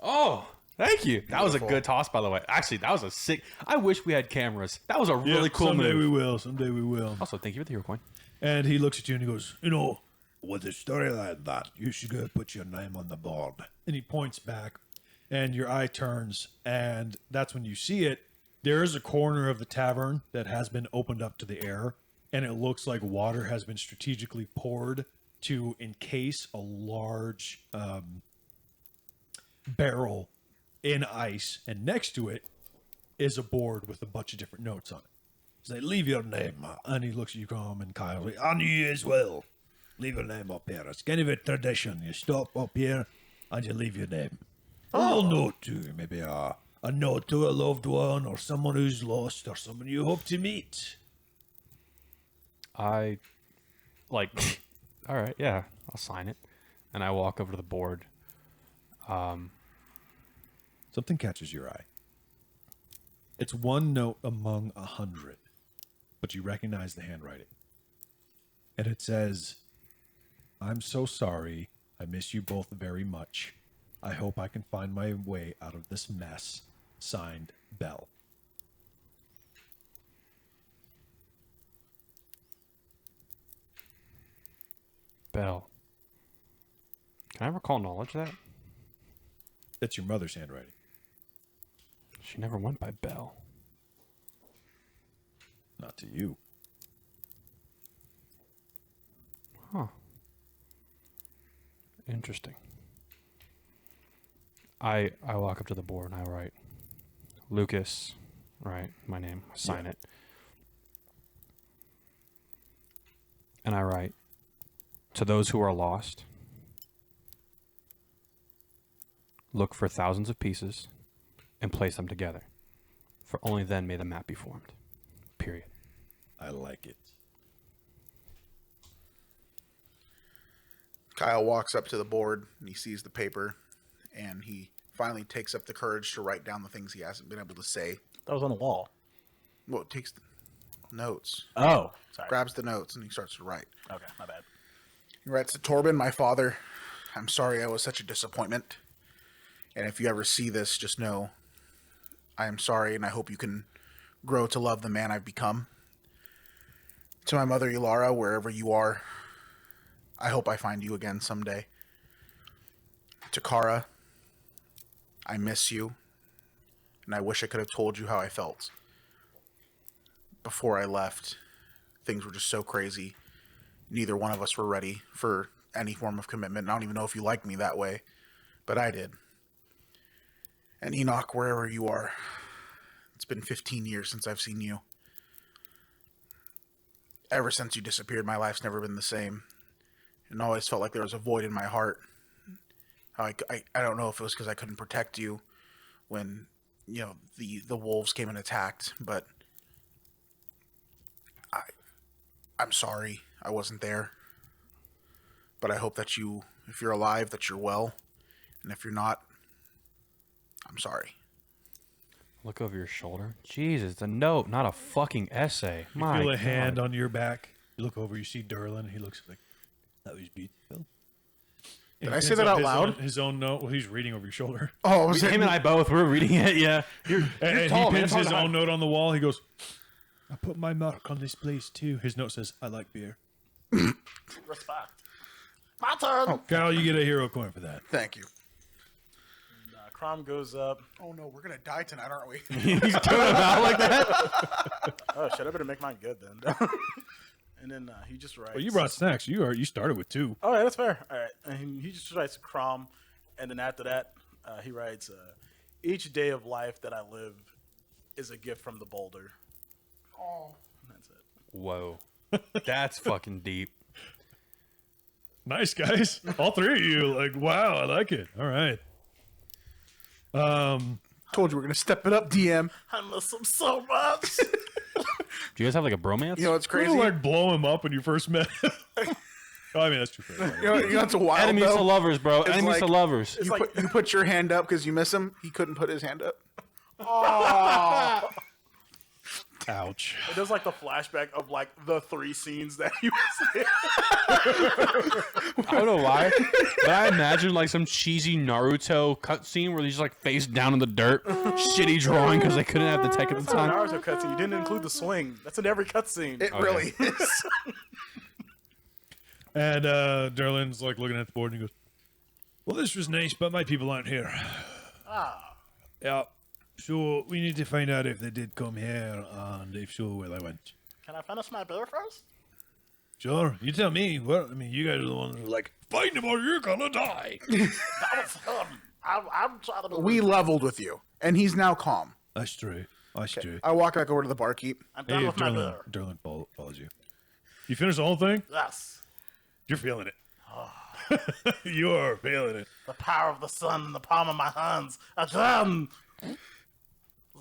Oh, thank you. That was a good toss, by the way. Actually, that was a sick. I wish we had cameras. That was a really cool someday move. we will. Someday we will. Also, thank you for the hero coin. And he looks at you and he goes, you know, with a story like that, you should go put your name on the board. And he points back, and your eye turns, and that's when you see it. There is a corner of the tavern that has been opened up to the air, and it looks like water has been strategically poured to encase a large barrel in ice, and next to it is a board with a bunch of different notes on it. He's like, leave your name. And he looks at you, Crom and Kyle. Like, and you as well. Leave your name up here. It's kind of a tradition. You stop up here and you leave your name. A little note too. Maybe a note to a loved one or someone who's lost or someone you hope to meet. I like. All right, yeah, I'll sign it, and I walk over to the board. Something catches your eye. It's one note among 100, but you recognize the handwriting. And it says, I'm so sorry. I miss you both very much. I hope I can find my way out of this mess. Signed, Bell. Bell. Can I recall knowledge of that? That's your mother's handwriting. She never went by Bell. Not to you. Huh. Interesting. I walk up to the board and I write Lucas, right? My name. I sign it. And I write, to those who are lost, look for thousands of pieces and place them together. For only then may the map be formed. Period. I like it. Kyle walks up to the board and he sees the paper and he finally takes up the courage to write down the things he hasn't been able to say. That was on the wall. Well, it takes the notes, Oh, sorry. grabs the notes, and he starts to write. Okay, my bad. He writes to Torben, my father, I'm sorry I was such a disappointment. And if you ever see this, just know I am sorry and I hope you can grow to love the man I've become. To my mother, Ilara, wherever you are, I hope I find you again someday. To Kara, I miss you, and I wish I could have told you how I felt. Before I left, things were just so crazy. Neither one of us were ready for any form of commitment. I don't even know if you like me that way, but I did. And Enoch, wherever you are, it's been 15 years since I've seen you. Ever since you disappeared, my life's never been the same. And I always felt like there was a void in my heart. I don't know if it was because I couldn't protect you when, you know, the wolves came and attacked, but I'm sorry I wasn't there. But I hope that you, if you're alive, that you're well. And if you're not, I'm sorry. Look over your shoulder. Jesus, it's a note, not a fucking essay. You My feel a God. hand on your back. You look over, you see Durlin. He looks like, that was beautiful. Did I say that out loud? His own note. Well, he's reading over your shoulder. Oh, was Him and I both were reading it. Yeah, you're And tall, he man. pins It's hard his to hide. own note on the wall. He goes, I put my mark on this place too. His note says, I like beer. Respect. My turn. Kyle, you get a hero coin for that. Thank you. Crom goes up. Oh no, we're gonna die tonight, aren't we? He's doing about like that. Oh shit, I better make mine good then. And then he just writes. Well, you brought snacks. You started with 2. Oh, yeah, that's fair. All right. And he just writes Crom. And then after that, he writes, each day of life that I live is a gift from the boulder. Oh. That's it. Whoa. That's fucking deep. Nice, guys. All 3 of you. Like, wow, I like it. All right. Told you we're gonna step it up, DM. I miss him so much. Do you guys have like a bromance? You know what's Crazy. crazy? Like blow him up when you first met him. Oh, I mean, that's true. You know what's wild, Enemies though? to lovers, bro. Enemies like- to lovers. You put your hand up because you miss him. He couldn't put his hand up. Ouch. It does like the flashback of like the 3 scenes that he was in. I don't know why, but I imagine like some cheesy Naruto cutscene where he's just like face down in the dirt, shitty drawing because they couldn't have the tech at the It's not time. a Naruto cutscene. You didn't include the swing. That's in every cutscene. It really is. And Durlin's like looking at the board and he goes, "Well, this was nice, but my people aren't here." Yeah. So we need to find out if they did come here and if so, where they went. Can I finish my beer first? Sure, you tell me. Well, I mean, you guys are the ones who are like, find him or you're gonna die. That was him. I'm trying to be. We leveled with you, and he's now calm. That's true. That's true. I walk back over to the barkeep. I'm done with my beer. Durlin follows you. You finished the whole thing? Yes. You're feeling it. You are feeling it. The power of the sun in the palm of my hands. Again. It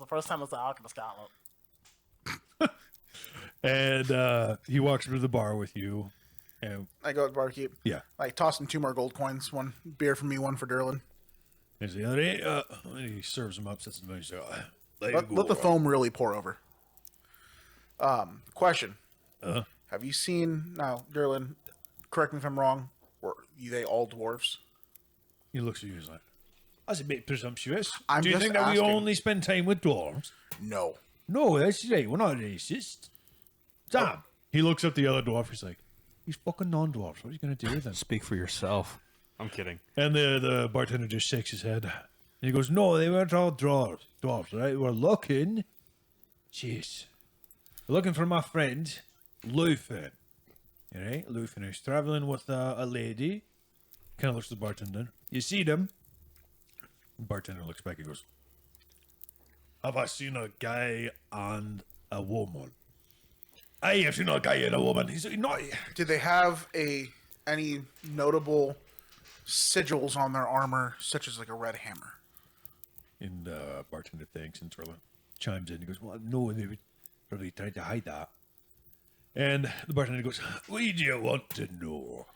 was the first time I was the Alchemist Gauntlet. And he walks through the bar with you. And I go to the barkeep. yeah. I toss him 2 more gold coins. 1 beer for me, 1 for Durlin. There's the other. And he serves him up, sets him down. He's like, Let the foam really pour over. Question. Have you seen, now, Durlin, correct me if I'm wrong, were they all dwarves? He looks at you. He's like, that's a bit presumptuous. I'm Do you just think that we asking. only spend time with dwarves? No. No, that's right. We're not racist. Sam. He looks up the other dwarf. He's like, he's fucking non-dwarfs. What are you going to do with them? Speak for yourself. I'm kidding. And the bartender just shakes his head. And he goes, no, they weren't all dwarves, right? We're looking. Jeez. We're looking for my friend, Lufin. All right? Lufin is traveling with a lady. Kind of looks at the bartender. You see them? The bartender looks back and goes, have I seen a guy and a woman? I have seen a guy and a woman. He's like, no. Did they have any notable sigils on their armor, such as like a red hammer? And bartender thanks and Turlin chimes in. He goes, well, no, they were probably trying to hide that. And the bartender goes, what do you want to know?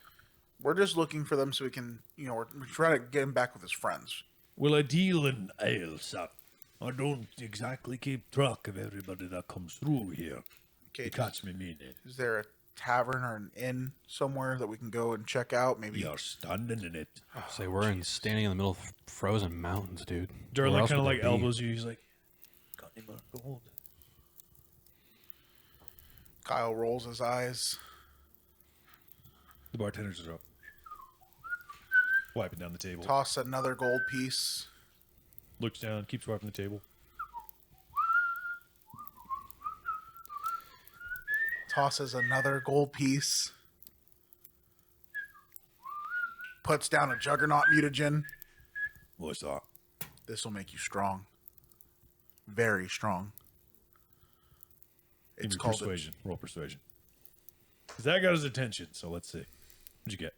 We're just looking for them so we can, we're trying to get him back with his friends. Well, I deal in ale, sir. I don't exactly keep track of everybody that comes through here. Okay, You catch me meaning. is there a tavern or an inn somewhere that we can go and check out? Maybe. You're standing in it. Say we're standing in the middle of frozen mountains, dude. Where Durlin else kind of would like there be? elbows you. He's like, got any more gold? Kyle rolls his eyes. The bartenders are up. Wiping down the table. Toss another gold piece. Looks down, keeps wiping the table. Tosses another gold piece. Puts down a juggernaut mutagen. What's that? This will make you strong. Very strong. Give It's me called persuasion. Roll persuasion. 'Cause that got his attention, so let's see. What'd you get?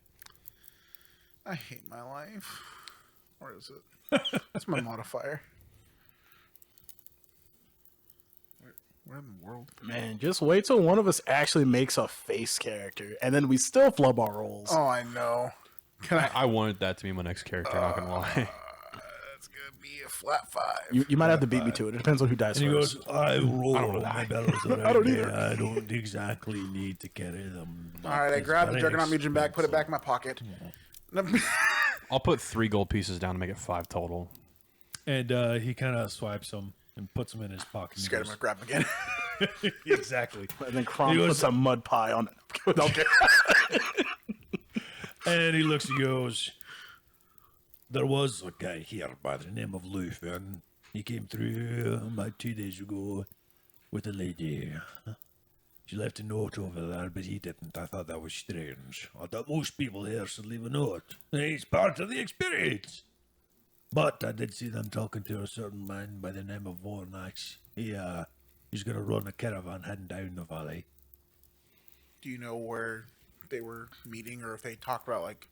I hate my life. Where is it? That's my modifier. Where in the world? Man, just wait till one of us actually makes a face character, and then we still flub our rolls. Oh, I know. Can I? I wanted that to be my next character, not gonna lie. That's gonna be a flat 5. You might have to beat me to it. It depends on who dies And he first. goes, I roll I don't know. my bells that I don't either. I don't exactly need to carry them. All right, I grab the Very juggernaut mutagen back, put it back in expensive. my pocket. I'll put 3 gold pieces down to make it 5 total. And he kind of swipes them and puts them in his pocket. and he Scared him goes- to grab him again. Exactly. And then Crom He goes- puts a mud pie on it. Okay. And he looks and goes, there was a guy here by the name of Lufin. He came through about 2 days ago. with a lady. She left a note over there, but he didn't. I thought that was strange. I thought most people here should leave a note. It's part of the experience. But I did see them talking to a certain man by the name of Vornax. He's gonna run a caravan heading down the valley. Do you know where they were meeting, or if they talked about like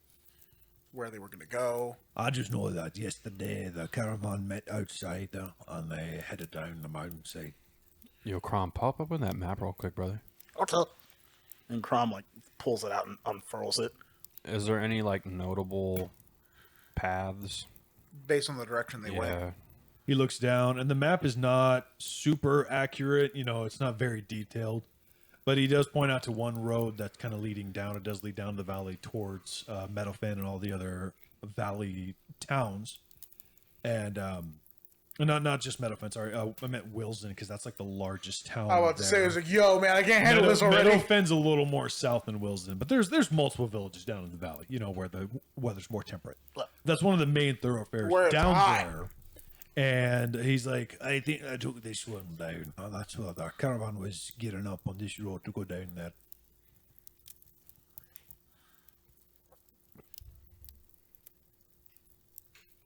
where they were going to go? I just know that yesterday the caravan met outside and they headed down the mountainside. Yo, Crom, pop up on that map real quick, brother. Okay. And Crom like pulls it out and unfurls it. Is there any like notable paths? Based on the direction they went. He looks down, and the map is not super accurate. You know, it's not very detailed. But he does point out to one road that's kind of leading down. It does lead down the valley towards Meadowfen and all the other valley towns. And not just Meadowfen, sorry. I meant Wilson, because that's like the largest town. I was about to say, there. I was like, yo, man, I can't handle this already. Meadowfen's a little more south than Wilson, but there's multiple villages down in the valley, you know, where the weather's more temperate. That's one of the main thoroughfares Where it's down hot. there. And he's like, I think I took this one down. Oh, that's what our caravan was gearing up on this road to go down there.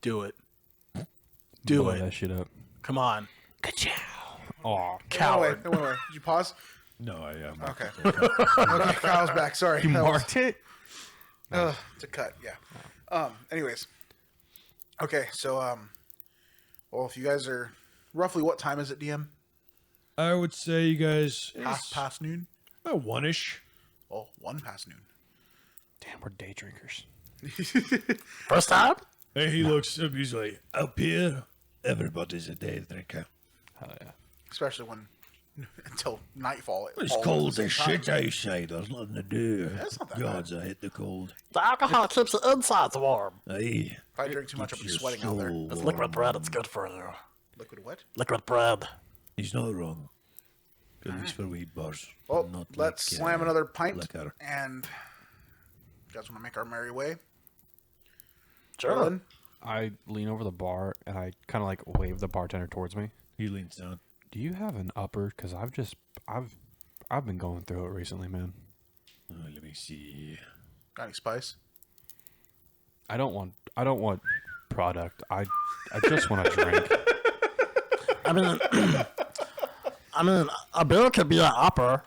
Do it. Do Blow it. that shit up. Come on. Oh, Coward. Wait. Did you pause? No, I am. Okay. Okay, Kyle's back. Sorry. you That was- marked it? It's a cut, yeah. Anyways. Okay, so, well, if you guys are... Roughly what time is it, DM? I would say you guys... Half past noon? About one-ish. Oh, 1 past noon. Damn, we're day drinkers. First time? And he looks up, he's like, up here, everybody's a day drinker. Hell yeah. Especially when... Until nightfall. It's all at cold the as same shit time. outside. There's nothing to do. That's not that Gods, I hate the cold. The alcohol keeps the insides warm. Aye. If I drink too much, I'll be Keeps your sweating out there. soul It's warm. liquid bread. It's good for you. Liquid what? Liquid bread. He's not wrong. At least for weed bars. Well, Not let's like, slam another pint. liquor. And... You guys want to make our merry way? Sure. Durlin? I lean over the bar and I kind of like wave the bartender towards me. He leans down. Do you have an upper? Because I've been going through it recently, man. Let me see. Got any spice? I don't want product. I just want to drink. I mean, a beer could be an upper.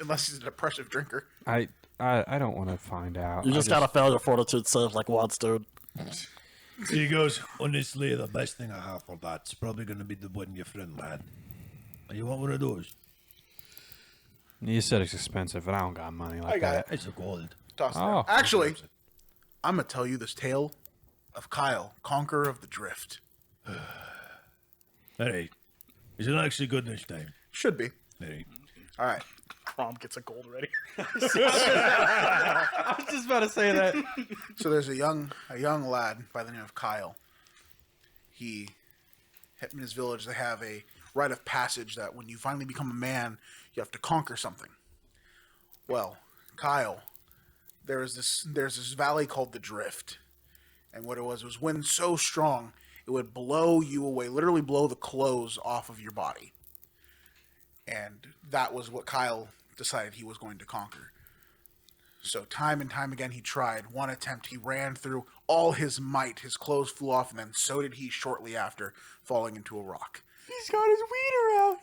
Unless he's a depressive drinker. I don't want to find out. You just gotta fail your fortitude save like once, dude. He goes, honestly, the best thing I have for that's probably going to be the one your friend had. You want one of those? You said it's expensive, and I don't got money like I got that. It's a gold. Toss it Oh. down. Actually, I'm going to tell you this tale of Kyle, Conqueror of the Drift. Alright. Is it actually good this time? Should be. Alright. All right. Crom gets a gold ready. I was just about to say that. So there's a young lad by the name of Kyle. In his village, they have a rite of passage that when you finally become a man, you have to conquer something. Well, Kyle, there's this valley called the Drift, and what it was wind so strong it would blow you away, literally blow the clothes off of your body. And that was what Kyle decided he was going to conquer. So time and time again he tried. One attempt he ran through all his might. His clothes flew off, and then so did he shortly after, falling into a rock. He's got his wiener out.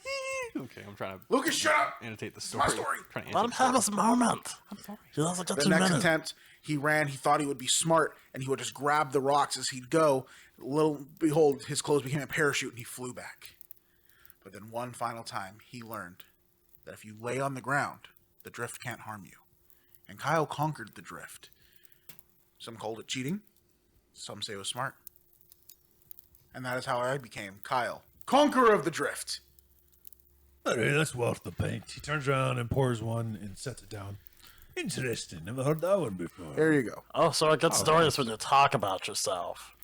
Okay, I'm trying to Lucas, shut up! annotate the My story. story. Trying to Let him have his moment. I'm sorry. He doesn't get The 2 next minutes. attempt, he ran. He thought he would be smart, and he would just grab the rocks as he'd go. Little behold, his clothes became a parachute, and he flew back. But then one final time, he learned that if you lay on the ground, the drift can't harm you. And Kyle conquered the drift. Some called it cheating. Some say it was smart. And that is how I became Kyle, Conqueror of the Drift. Alright, that's worth the pint. He turns around and pours one and sets it down. Interesting. Never heard that one before. There you go. Oh, so a good story is when you talk about yourself.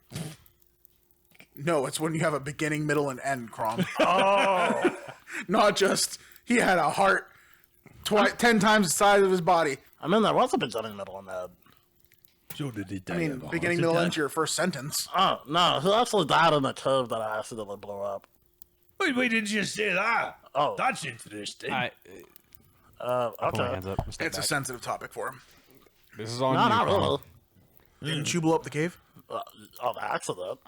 No, it's when you have a beginning, middle, and end, Crom. Oh. Not just, he had a heart 10 times the size of his body. I mean, there was a beginning, middle, and end. So did he die I mean, of a beginning, heart middle, attack? end to your first sentence. Oh, no, he actually died in the cave that I accidentally blew up. Why didn't you say that? Oh. That's interesting. I put my Okay. hands up. Step It's a back. sensitive topic for him. This is on No, you. not Crom. really. Didn't you blow up the cave? On accident.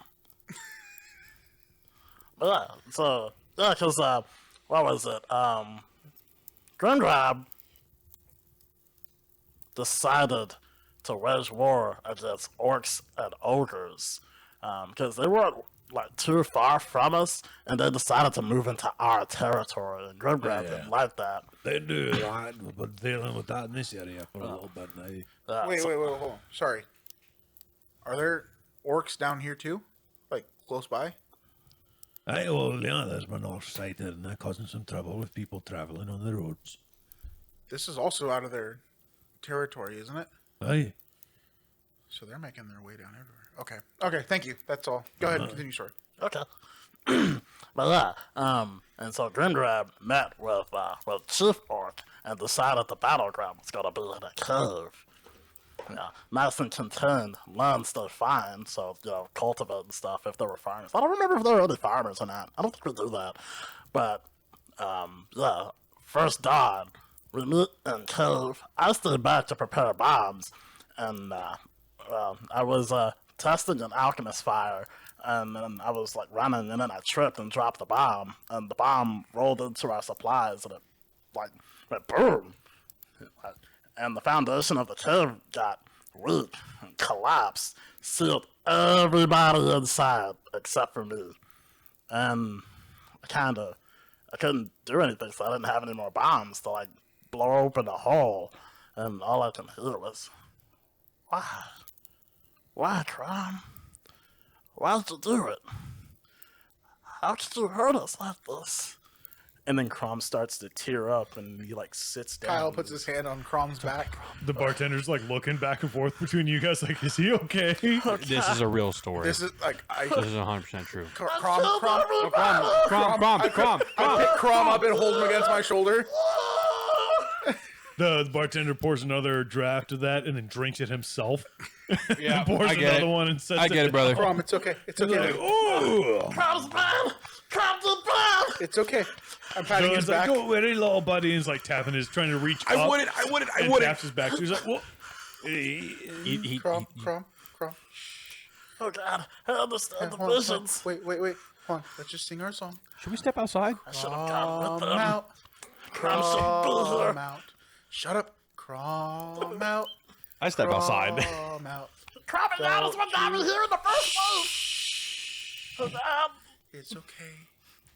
Yeah, so, yeah, because, what was it? Grimgrab decided to wage war against orcs and ogres, because they weren't, like, too far from us, and they decided to move into our territory, and Grimgrab didn't like that. They do that. We've been dealing with that in this area for a little bit now. Wait, hold on. Sorry. Are there orcs down here too? Like close by? Aye, well, yeah, there's been all sighted and they're causing some trouble with people traveling on the roads. This is also out of their territory, isn't it? Aye. So they're making their way down everywhere. Okay. Okay, thank you. That's all. Go ahead and continue, sorry. Okay. But yeah, and so Grimgrab met with Chief Orc and decided the battleground was gonna be in a cave. Yeah, nice and contained, land stay fine, so, cultivate and stuff if there were farmers. I don't remember if there were any farmers or not. I don't think we do that. But, yeah, first dawn, we meet in cave. I stayed back to prepare bombs, and, I was, testing an alchemist fire, and then I was, like, running, and then I tripped and dropped the bomb, and the bomb rolled into our supplies, and it, like, went boom! And the foundation of the cave got weak and collapsed, sealed everybody inside except for me. And I couldn't do anything, so I didn't have any more bombs to, like, blow open the hole. And all I can hear was, why? Why, Crom? Why'd you do it? How could you hurt us like this? And then Crom starts to tear up, and he, like, sits down. Kyle puts his hand on Crom's back. The bartender's like looking back and forth between you guys, like, is he okay? This is a real story. This is like This is 100% true. Crom. Crom. I pick Crom up and hold him against my shoulder. The bartender pours another draft of that and then drinks it himself. Yeah, Pours I get another it. one and sets I get it, brother. Crom, it's okay. It's He's okay. like, ooh. Crom's bad! Crom's bad! It's okay. I'm patting his He's like, back. don't worry, little buddy. And he's like tapping his, trying to reach up. I And taps his back. So he's like, well. Crom. Oh God, I understand the Hold on, visions. Wait. Hold on. Let's just sing our song. Should we step outside? I should have gone with them. Out. Crom should be here. Crom out. Shut up. Crom out. I step outside. Crom out. Crom and Dad is what got me here in the first place. Oh God. It's okay.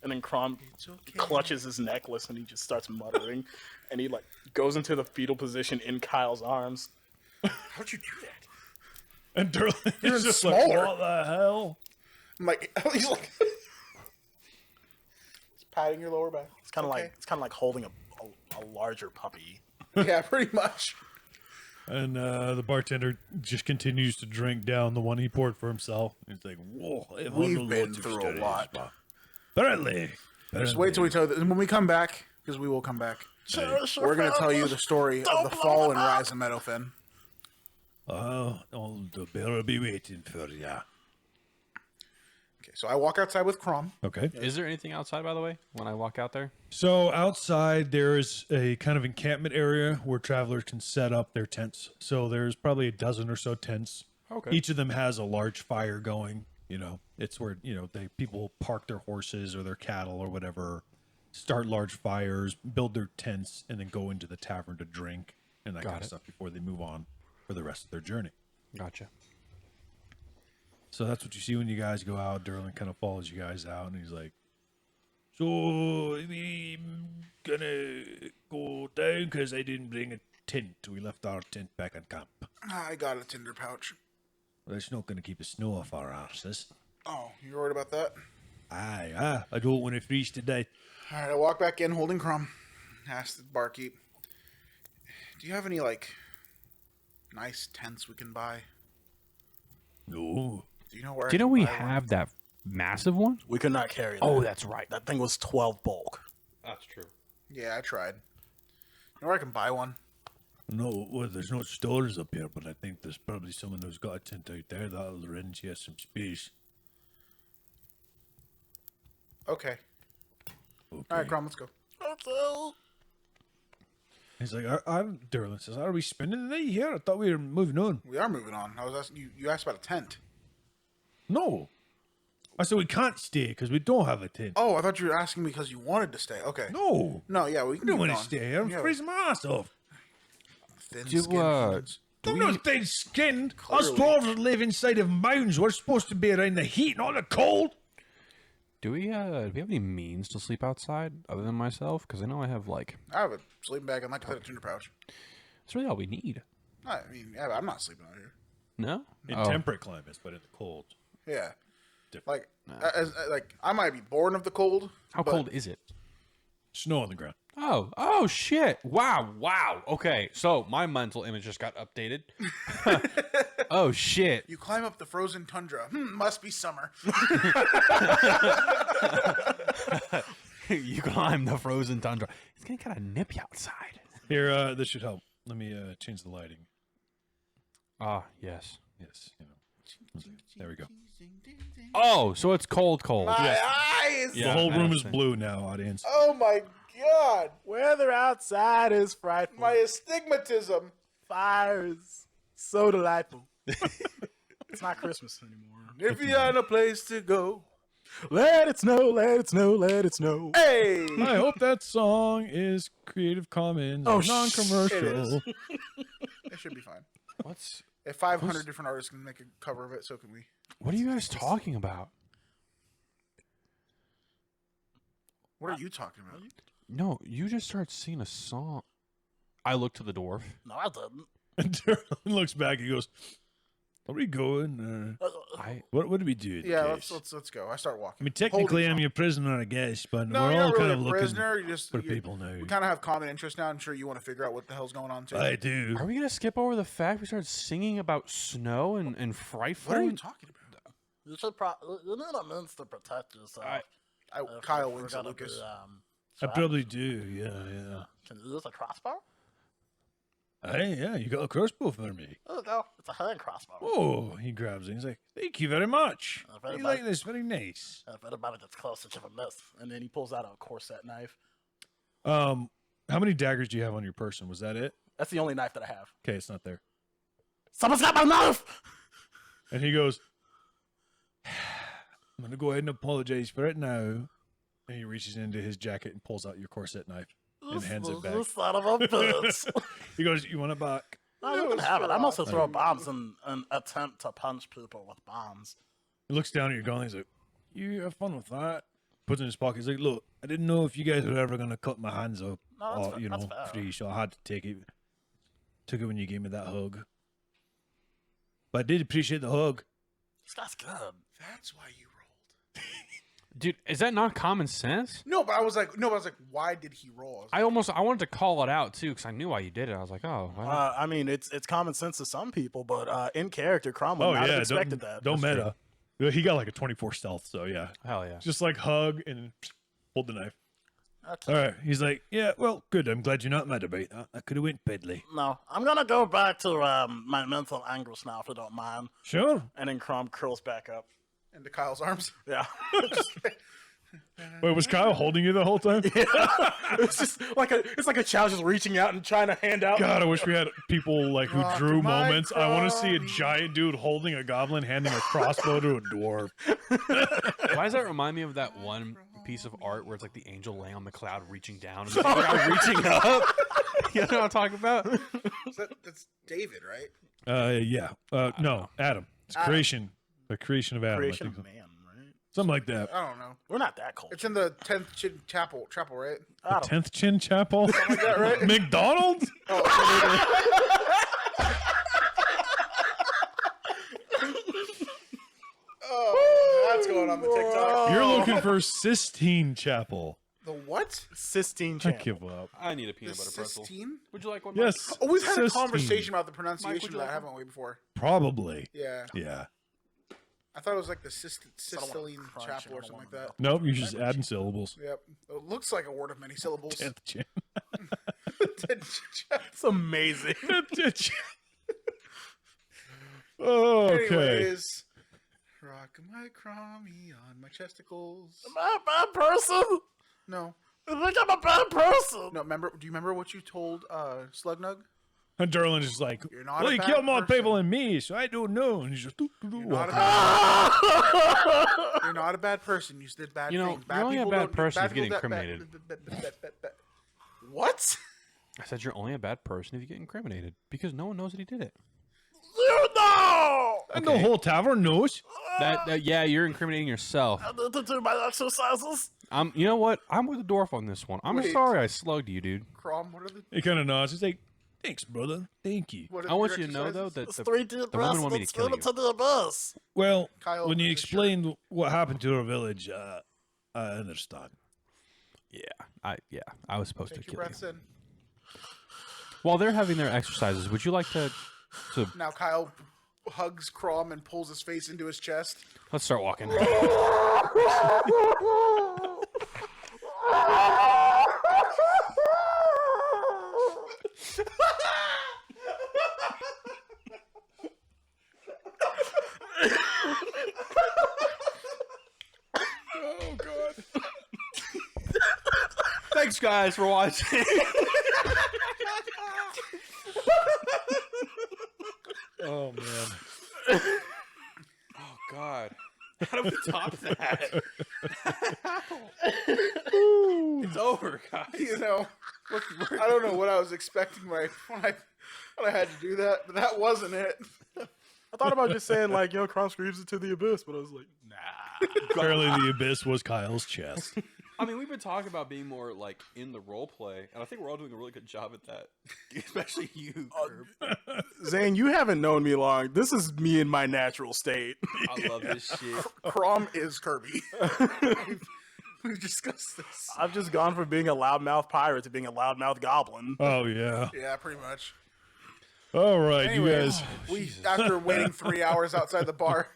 And then Crom It's okay. clutches his necklace and he just starts muttering. And he, like, goes into the fetal position in Kyle's arms. How'd you do that? And Durlin You're is just smaller. like, what the hell? I'm like, he's like, he's patting your lower back. It's kind of Okay. like holding a larger puppy. Yeah, pretty much. And the bartender just continues to drink down the one he poured for himself. He's like, whoa. We've been through a lot. Apparently. Just wait till we tell you. When we come back, because we will come back, Cherish your we're going to tell you family. the story of Don't the blow fall it and up. rise of Meadowfen. Oh, the bear will be waiting for ya. Okay, so I walk outside with Crom. Okay. Is there anything outside, by the way, when I walk out there? So outside there is a kind of encampment area where travelers can set up their tents. So there's probably a dozen or so tents. Okay. Each of them has a large fire going. You know, it's where people park their horses or their cattle or whatever, start large fires, build their tents, and then go into the tavern to drink and that Got kind of it. stuff before they move on for the rest of their journey. Gotcha. So that's what you see when you guys go out. Durlin kind of follows you guys out, and he's like, "So we gonna go down because I didn't bring a tent. We left our tent back on camp. I got a tinder pouch. Well, it's not gonna keep the snow off our arses. Oh, you worried about that? Aye, I don't want to freeze to death. All right, I walk back in holding Crom. Ask the barkeep, do you have any, like, nice tents we can buy? No, Do you know where Do you know we have that massive one? We could not carry that. Oh, that's right. That thing was 12 bulk. That's true. Yeah, I tried. You know where I can buy one? no. Well, there's no stores up here, but I think there's probably someone who's got a tent out there that'll rent you some space. Okay. All right, Crom, let's go. Okay. He's like, Durlin says, are we spending the night here? I thought we were moving on. We are moving on. I was asking you. You asked about a tent. No. I said we can't stay because we don't have a tent. Oh, I thought you were asking because you wanted to stay. Okay. No. No, yeah, we I can don't move want to on. stay. I'm Yeah, freezing my ass off. thin Do, skin humans. I'm not thin skinned. Us Clearly. dwarves live inside of mountains. We're supposed to be around the heat, not the cold. Do we have any means to sleep outside other than myself? Because I know I have like. I have a sleeping bag and like a tinder pouch. That's really all we need. I mean, yeah, I'm not sleeping out here. No. In Oh. temperate climates, but in the cold. Yeah. Different. Like I might be born of the cold. How but cold is it? Snow on the ground. Oh shit. Wow. Okay, so my mental image just got updated. Oh shit. You climb up the frozen tundra. Must be summer. You climb the frozen tundra. It's getting kind of nippy outside. Here, this should help. Let me change the lighting. Ah, yes. Yes, there we go. Oh, so it's cold. My eyes. Yeah. The whole room I is see. blue now, audience. Oh my god. Weather outside is frightful. My astigmatism. Fires so delightful. It's not Christmas anymore. If you had a place to go. Let it snow, let it snow, let it snow. Hey. I hope that song is Creative Commons, Oh, non-commercial. It should be fine. What's If 500 different artists can make a cover of it, so can we. What are you guys talking about? What are you talking about? No, you just started singing a song. I look to the dwarf. No, I didn't. And Durlin looks back. He goes, "Are we going? What do we do? in Yeah, case?" let's go. I start walking. I mean, technically, Holding I'm your prisoner, I guess, but No, we're you're all not kind really of a looking prisoner. You just for people now. We kind of have common interest now. I'm sure you want to figure out what the hell's going on too. I do. Are we gonna skip over the fact we started singing about snow and frightful? What are you talking about? You should you need a means to protect yourself. Kyle If winks we're at gonna be, Lucas. I probably do. Yeah. Can you use a crossbow? Hey, yeah, you got a crossbow for me. There you go. It's a hand crossbow. Oh, he grabs it. He's like, "Thank you very much. very You much. like this? Very nice." If anybody gets closer to the miss. And then he pulls out a corset knife. How many daggers do you have on your person? Was that it? That's the only knife that I have. Okay, it's not there. Someone's got my knife! And he goes, "I'm gonna go ahead and apologize for it now." And he reaches into his jacket and pulls out your corset knife and hands it back. You son of a bitch. He goes, "You want it back?" No, you can have it. I'm also throw bombs and attempt to punch people with bombs. He looks down at your gun. He's like, "You have fun with that." Puts it in his pocket. He's like, "Look, I didn't know if you guys were ever gonna cut my hands up, No, that's or, fair. That's fair. free, so I had to take it. Took it when you gave me that hug. But I did appreciate the hug." This guy's good. That's why you rolled. Dude, is that not common sense? No, but I was like, why did he roll? I wanted to call it out too because I knew why you did it. I was like, oh, why not? I mean, it's common sense to some people, but in character, Cromwell Oh would not have yeah, expected that. don't meta. He got like a 24 stealth, so yeah, Hell yeah. just like hug and hold the knife. Okay. All right, he's like, "Yeah, well, good. I'm glad you're not mad about that. That could have went badly." No, I'm gonna go back to my mental anguish now, if you don't mind. Sure. And then Crom curls back up. Into Kyle's arms. Yeah. Wait, was Kyle holding you the whole time? It's just like a child just reaching out and trying to hand out. God, I wish we had people like who Rock drew my moments. I want to see a crotch. giant dude holding a goblin, handing a crossbow to a dwarf. Why does that remind me of that one piece of art where it's like the angel laying on the cloud reaching down and the other guy reaching up? You know what I'm talking about? That's David, right? Yeah. No, Adam. It's creation. The creation of Adam. Creation I of think so. man, right? Something like that. I don't know. We're not that cold. It's in the 10th chapel, right? The 10th Chin Chapel. Like that, right? McDonald's? Oh, that's going on the TikTok. You're looking for Sistine Chapel. The what? Sistine I Chapel. give up. I need a The peanut butter pretzel. Sistine? Would you like one? Yes. Oh, we've had a Sistine. conversation about the pronunciation would of you that, like haven't we, before? Probably. Yeah. Yeah. I thought it was like the Sistine crunch Chapel and or I something like don't that. Nope, you're just adding syllables. Yep. It looks like a word of many syllables. 10th Chin. It's amazing. 10th Chin. Oh, okay. Anyways, rock my crommy on my chesticles. Am I a bad person? No. I think I'm a bad person. No, do you remember what you told Slugnug? And Durlin is like, You're not well, a you bad killed more person. people than me, so I don't know. And he's just, You're not, you're not a bad person. You did bad You know, things. Bad you're only a people bad don't do- person bad if you get people that- incriminated. What? I said you're only a bad person if you get incriminated because no one knows that he did it. You know! and the whole tavern knows. Yeah, you're incriminating yourself. I need to do my exercises. You know what? I'm with the dwarf on this one. I'm Wait. sorry I slugged you, dude. Crom, what are the... He kind of nods. He's like, thanks, brother. Thank you. What are I want your you to know though exercises? that It's 3 deep the woman breaths wanted me and to kill swim you. into the abyss. Well, Kyle when you opens his explained what happened to our village, I understand. Yeah, I was supposed Take to your kill breaths you. in. While they're having their exercises, would you like to Now Kyle hugs Crom and pulls his face into his chest. let's start walking? Oh, God. Thanks, guys, for watching. Oh, man. Oh God, how do we top that? It's over, guys. You know, I don't know what I was expecting when I had to do that, but that wasn't it. I thought about just saying like, yo, Crom screams into the abyss, but I was like, nah. Apparently, the abyss was Kyle's chest. I mean, we've been talking about being more like in the role play, and I think we're all doing a really good job at that. Especially you, Curb. Zane, you haven't known me long. This is me in my natural state. I love this shit. Crom is Kirby. We've discussed this. I've just gone from being a loudmouth pirate to being a loudmouth goblin. Oh, yeah. Yeah, pretty much. All right, Anyway, you guys. after waiting 3 hours outside the bar,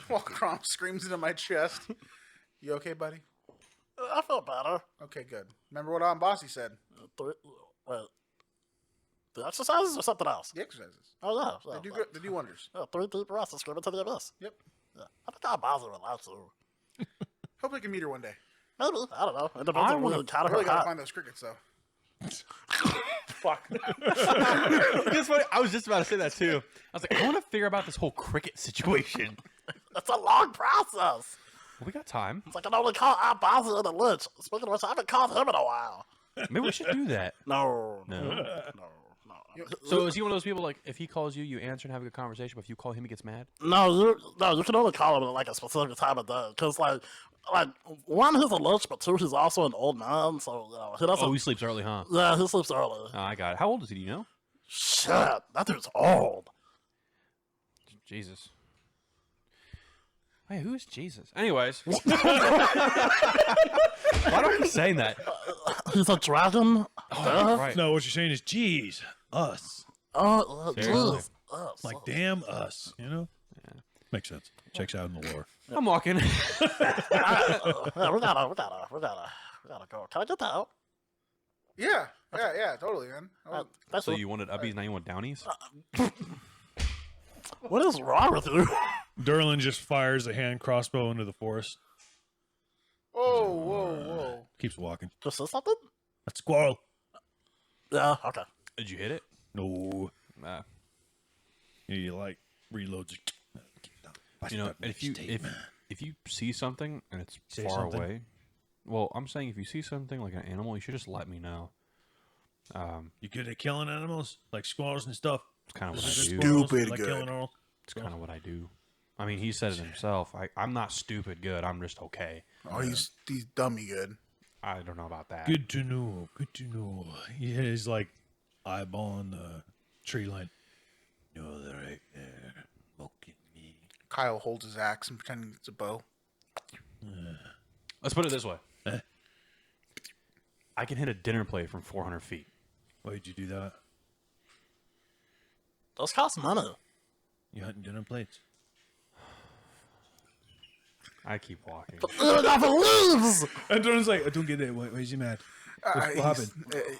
while Crom screams into my chest. You okay, buddy? I feel better. Okay, good. Remember what Bossy said? Wait. The exercises or something else? The exercises. Oh, yeah. They do good. They do wonders. 3 deep breaths and swim into the abyss. Yep. Yeah. I think Aunt Bossy would like to. Hope I can meet her one day. Maybe. I don't know. It depends I on wanna- really kind I of really gotta hot. find those crickets though. Fuck. Guess what? I was just about to say that too. I was like, I want to figure out this whole cricket situation. It's a long process. Well, we got time. It's like I can only call Aunt Bossy and the Lich. Speaking of which, I haven't called him in a while. Maybe we should do that. No. No. No. So is he one of those people like if he calls you, you answer and have a good conversation, but if you call him, he gets mad? No, you can only call him at like a specific time of day. Because like one, he's a lich, but two, he's also an old man. So he doesn't. Oh, he sleeps early, huh? Yeah, he sleeps early. Oh, I got it. How old is he? Do you know? Shit, that dude's old. Jesus. Wait, who is Jesus? Anyways. Why do I keep saying that? He's a dragon. Oh, right. No, what you're saying is, geez, us. Oh, Seriously. jeez. Like, damn us, you know? Makes sense. Checks out in the lore. I'm walking. Yeah, we gotta go. Can I get that out? Yeah, totally, man. That's So you wanted uppies, now you want downies? what is wrong with you? Durlin just fires a hand crossbow into the forest. Oh, whoa. Keeps walking. Just say something? A squirrel. Yeah, okay. Did you hit it? No. Nah. You like reloads. You know, if you see something and it's Say far something. away, well, I'm saying if you see something like an animal, you should just let me know. You good at killing animals? Like squirrels and stuff? It's kind of what I Just do. squirrels, Stupid like good. killing all. It's kind of what I do. I mean, he said it himself. I'm not stupid good. I'm just okay. Oh, he's dummy good. I don't know about that. Good to know. Good to know. Yeah, he's like eyeballing the tree line. No, they're right there. Mocking me. Kyle holds his axe and pretending it's a bow. Let's put it this way. Eh? I can hit a dinner plate from 400 feet. Why'd you do that? Those cost money. You hunting dinner plates? I keep walking. Even off of leaves! And Durlin's like, I don't get it. Why is he mad? What happened?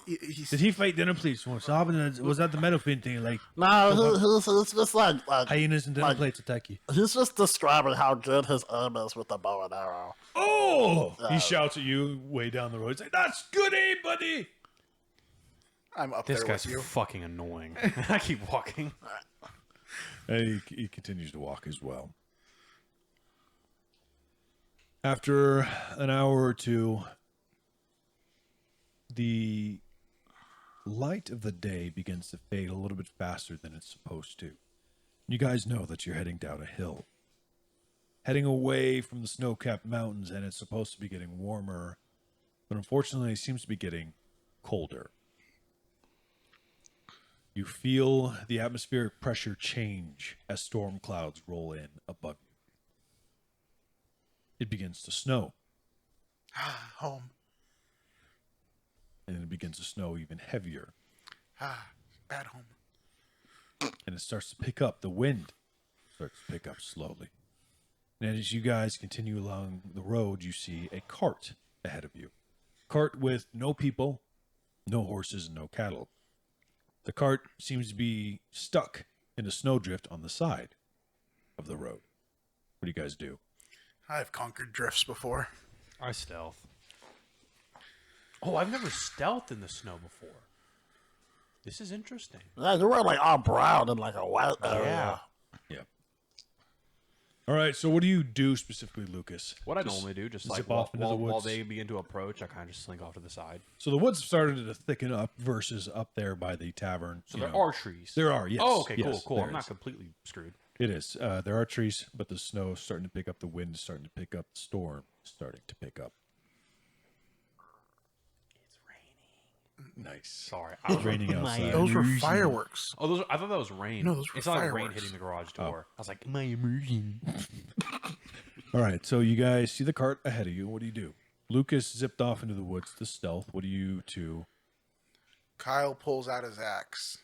Did he fight dinner plates? What's happening? Was that the metal fin thing? Like No, he's just like hyenas and dinner like- plates attack you? he's just describing how good his aim is with the bow and arrow. Oh! He shouts at you way down the road. He's like, "That's good aim, buddy!" I'm up This there guy's with you. fucking annoying. I keep walking. And he continues to walk as well. After an hour or two, the light of the day begins to fade a little bit faster than it's supposed to. You guys know that you're heading down a hill. Heading away from the snow-capped mountains, and it's supposed to be getting warmer, but unfortunately it seems to be getting colder. You feel the atmospheric pressure change as storm clouds roll in above you. It begins to snow, Home. and it begins to snow even heavier, Bad home. and it starts to pick up. The wind starts to pick up slowly. And as you guys continue along the road, you see a cart ahead of you. Cart with no people, no horses, and no cattle. The cart seems to be stuck in a snowdrift on the side of the road. What do you guys do? I've conquered drifts before. I stealth. Oh, I've never stealthed in the snow before. This is interesting. Yeah, you were like all brown and like a white area. Yeah. Yeah. All right, so what do you do specifically, Lucas? What I normally do, just like zip off into the while woods? they begin to approach, I kind of just slink off to the side. So the woods started to thicken up versus up there by the tavern. So you there know. are trees. There are, yes. Oh, okay, yes, cool. there I'm is. not completely screwed. It is. There are trees, but the snow is starting to pick up. The wind is starting to pick up. The storm is starting to pick up. It's raining. Nice. Sorry. It's raining outside. Those were fireworks. Oh, I thought that was rain. No, those were it's not like rain fireworks. hitting the garage door. I was like, my immersion. All right, so you guys see the cart ahead of you. What do? Lucas zipped off into the woods to stealth. What do you two? Kyle pulls out his axe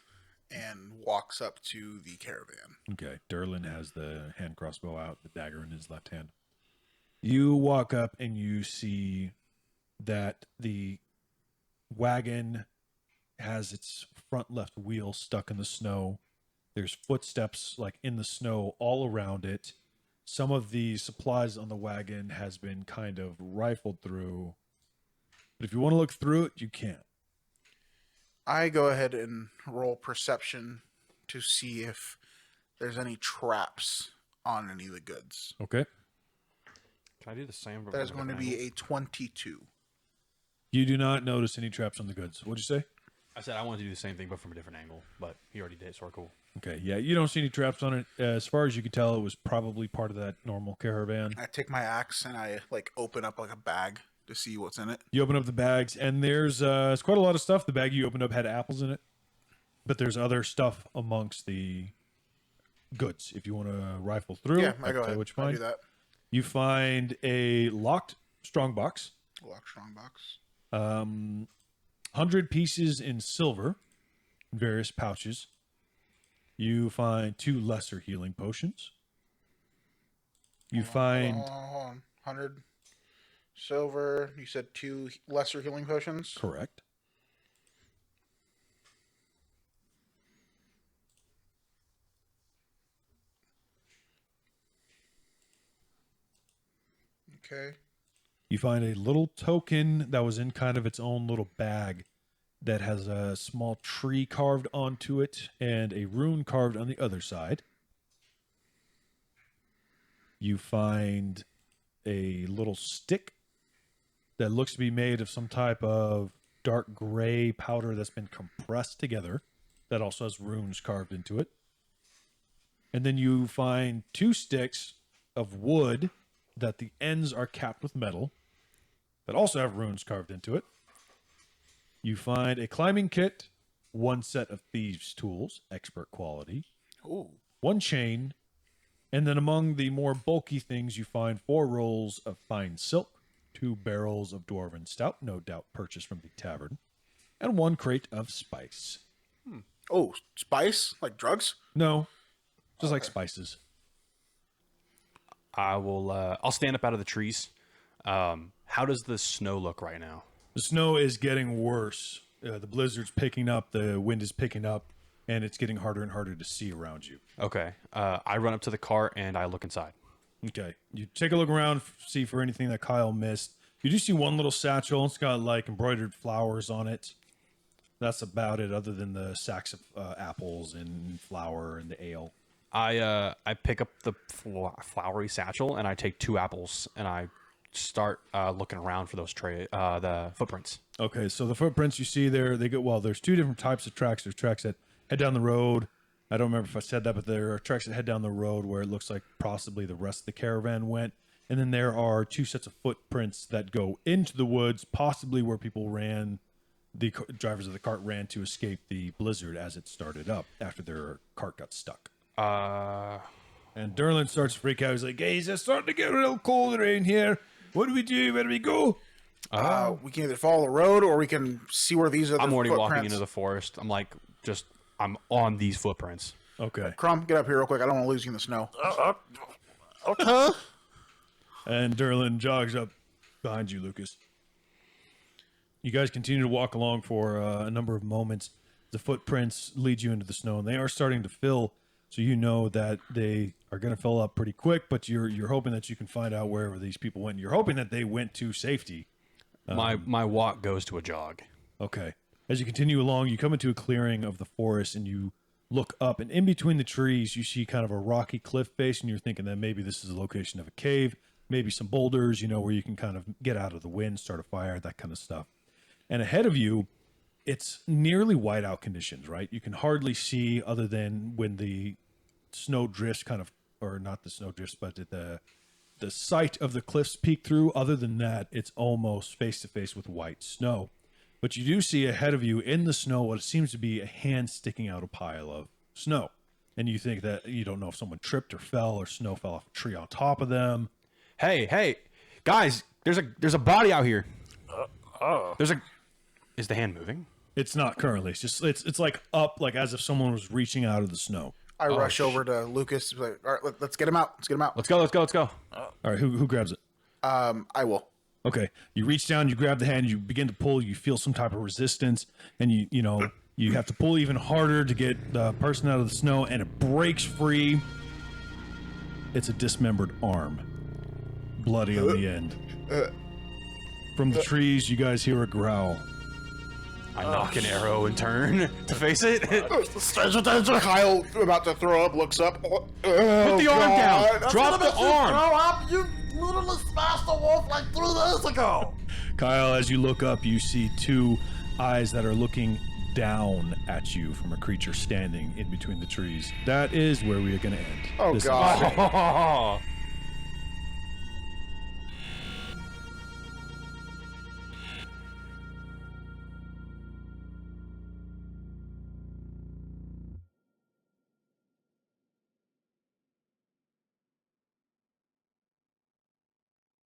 and walks up to the caravan. Okay, Durlin has the hand crossbow out, the dagger in his left hand. You walk up and you see that the wagon has its front left wheel stuck in the snow. There's footsteps like in the snow all around it. Some of the supplies on the wagon has been kind of rifled through. But if you want to look through it, you can. I go ahead and roll perception to see if there's any traps on any of the goods. Okay. Can I do the same? but That is from going to different be angles? a 22. You do not notice any traps on the goods. What'd you say? I said I wanted to do the same thing, but from a different angle. But he already did, so we're cool. Okay, yeah, you don't see any traps on it. As far as you can tell, it was probably part of that normal caravan. I take my axe and I like open up like a bag to see what's in it. You open up the bags, and there's quite a lot of stuff. The bag you opened up had apples in it, but there's other stuff amongst the goods. If you want to rifle through, Yeah, I I go can tell ahead. you what you I find. do that. You find a locked strong box, Lock strong box. 100 pieces in silver, in various pouches. You find 2 lesser healing potions. You find Hold on. 100 silver. You said 2 lesser healing potions. correct. Okay. You find a little token that was in kind of its own little bag that has a small tree carved onto it and a rune carved on the other side. You find a little stick that looks to be made of some type of dark gray powder that's been compressed together that also has runes carved into it. And then you find 2 sticks of wood that the ends are capped with metal that also have runes carved into it. You find a climbing kit, 1 set of thieves' tools, expert quality, Ooh. 1 chain, and then among the more bulky things, you find 4 rolls of fine silk, 2 barrels of dwarven stout, no doubt purchased from the tavern, and 1 crate of spice. Oh, spice? Like drugs? No, just like spices. I'll stand up out of the trees. How does the snow look right now? The snow is getting worse. The blizzard's picking up, the wind is picking up, and it's getting harder and harder to see around you. Okay. I run up to the cart and I look inside. Okay. You take a look around, see for anything that Kyle missed. You do see one little satchel. It's got like embroidered flowers on it. That's about it, other than the sacks of apples and flour and the ale. I pick up the flowery satchel and I take 2 apples and I start looking around for those the footprints. Okay, so the footprints you see there, they go, well, there's 2 different types of tracks. There's tracks that head down the road. I don't remember if I said that, but there are tracks that head down the road where it looks like possibly the rest of the caravan went. And then there are 2 sets of footprints that go into the woods, possibly where people ran, the drivers of the cart ran to escape the blizzard as it started up after their cart got stuck. And Durlin starts to freak out. He's like, "Hey, it's starting to get a little colder in here. What do we do? Where do we go?" We can either follow the road or we can see where these are. I'm already walking into the forest. I'm like, I'm on these footprints. Okay. Crumb, get up here real quick. I don't want to lose you in the snow. Okay. And Durlin jogs up behind you, Lucas. You guys continue to walk along for a number of moments. The footprints lead you into the snow, and they are starting to fill. So you know that they are going to fill up pretty quick, but you're hoping that you can find out wherever these people went. You're hoping that they went to safety. My walk goes to a jog. Okay. As you continue along, you come into a clearing of the forest, and you look up, and in between the trees, you see kind of a rocky cliff face, and you're thinking that maybe this is the location of a cave, maybe some boulders, where you can kind of get out of the wind, start a fire, that kind of stuff. And ahead of you, it's nearly whiteout conditions, right? You can hardly see other than when the snow drifts or not the snow drifts, but the sight of the cliffs peek through. Other than that, it's almost face to face with white snow. But you do see ahead of you in the snow what seems to be a hand sticking out a pile of snow. And you think that you don't know if someone tripped or fell or snow fell off a tree on top of them. Hey, guys, there's a body out here. Is the hand moving? It's not currently. It's just it's like up, like as if someone was reaching out of the snow. I rush over to Lucas. Like, all right, let's get him out. Let's get him out. Let's go. All right, who grabs it? I will. Okay, you reach down, you grab the hand, you begin to pull. You feel some type of resistance, and you have to pull even harder to get the person out of the snow, and it breaks free. It's a dismembered arm, bloody on the end. From the trees, you guys hear a growl. I knock an arrow and turn to face it. Stranger danger. Kyle, about to throw up, looks up. Put the arm down. Drop the arm. Throw up. You literally smashed the wolf like 3 days ago. Kyle, as you look up, you see 2 eyes that are looking down at you from a creature standing in between the trees. That is where we are going to end. Oh, this God. episode.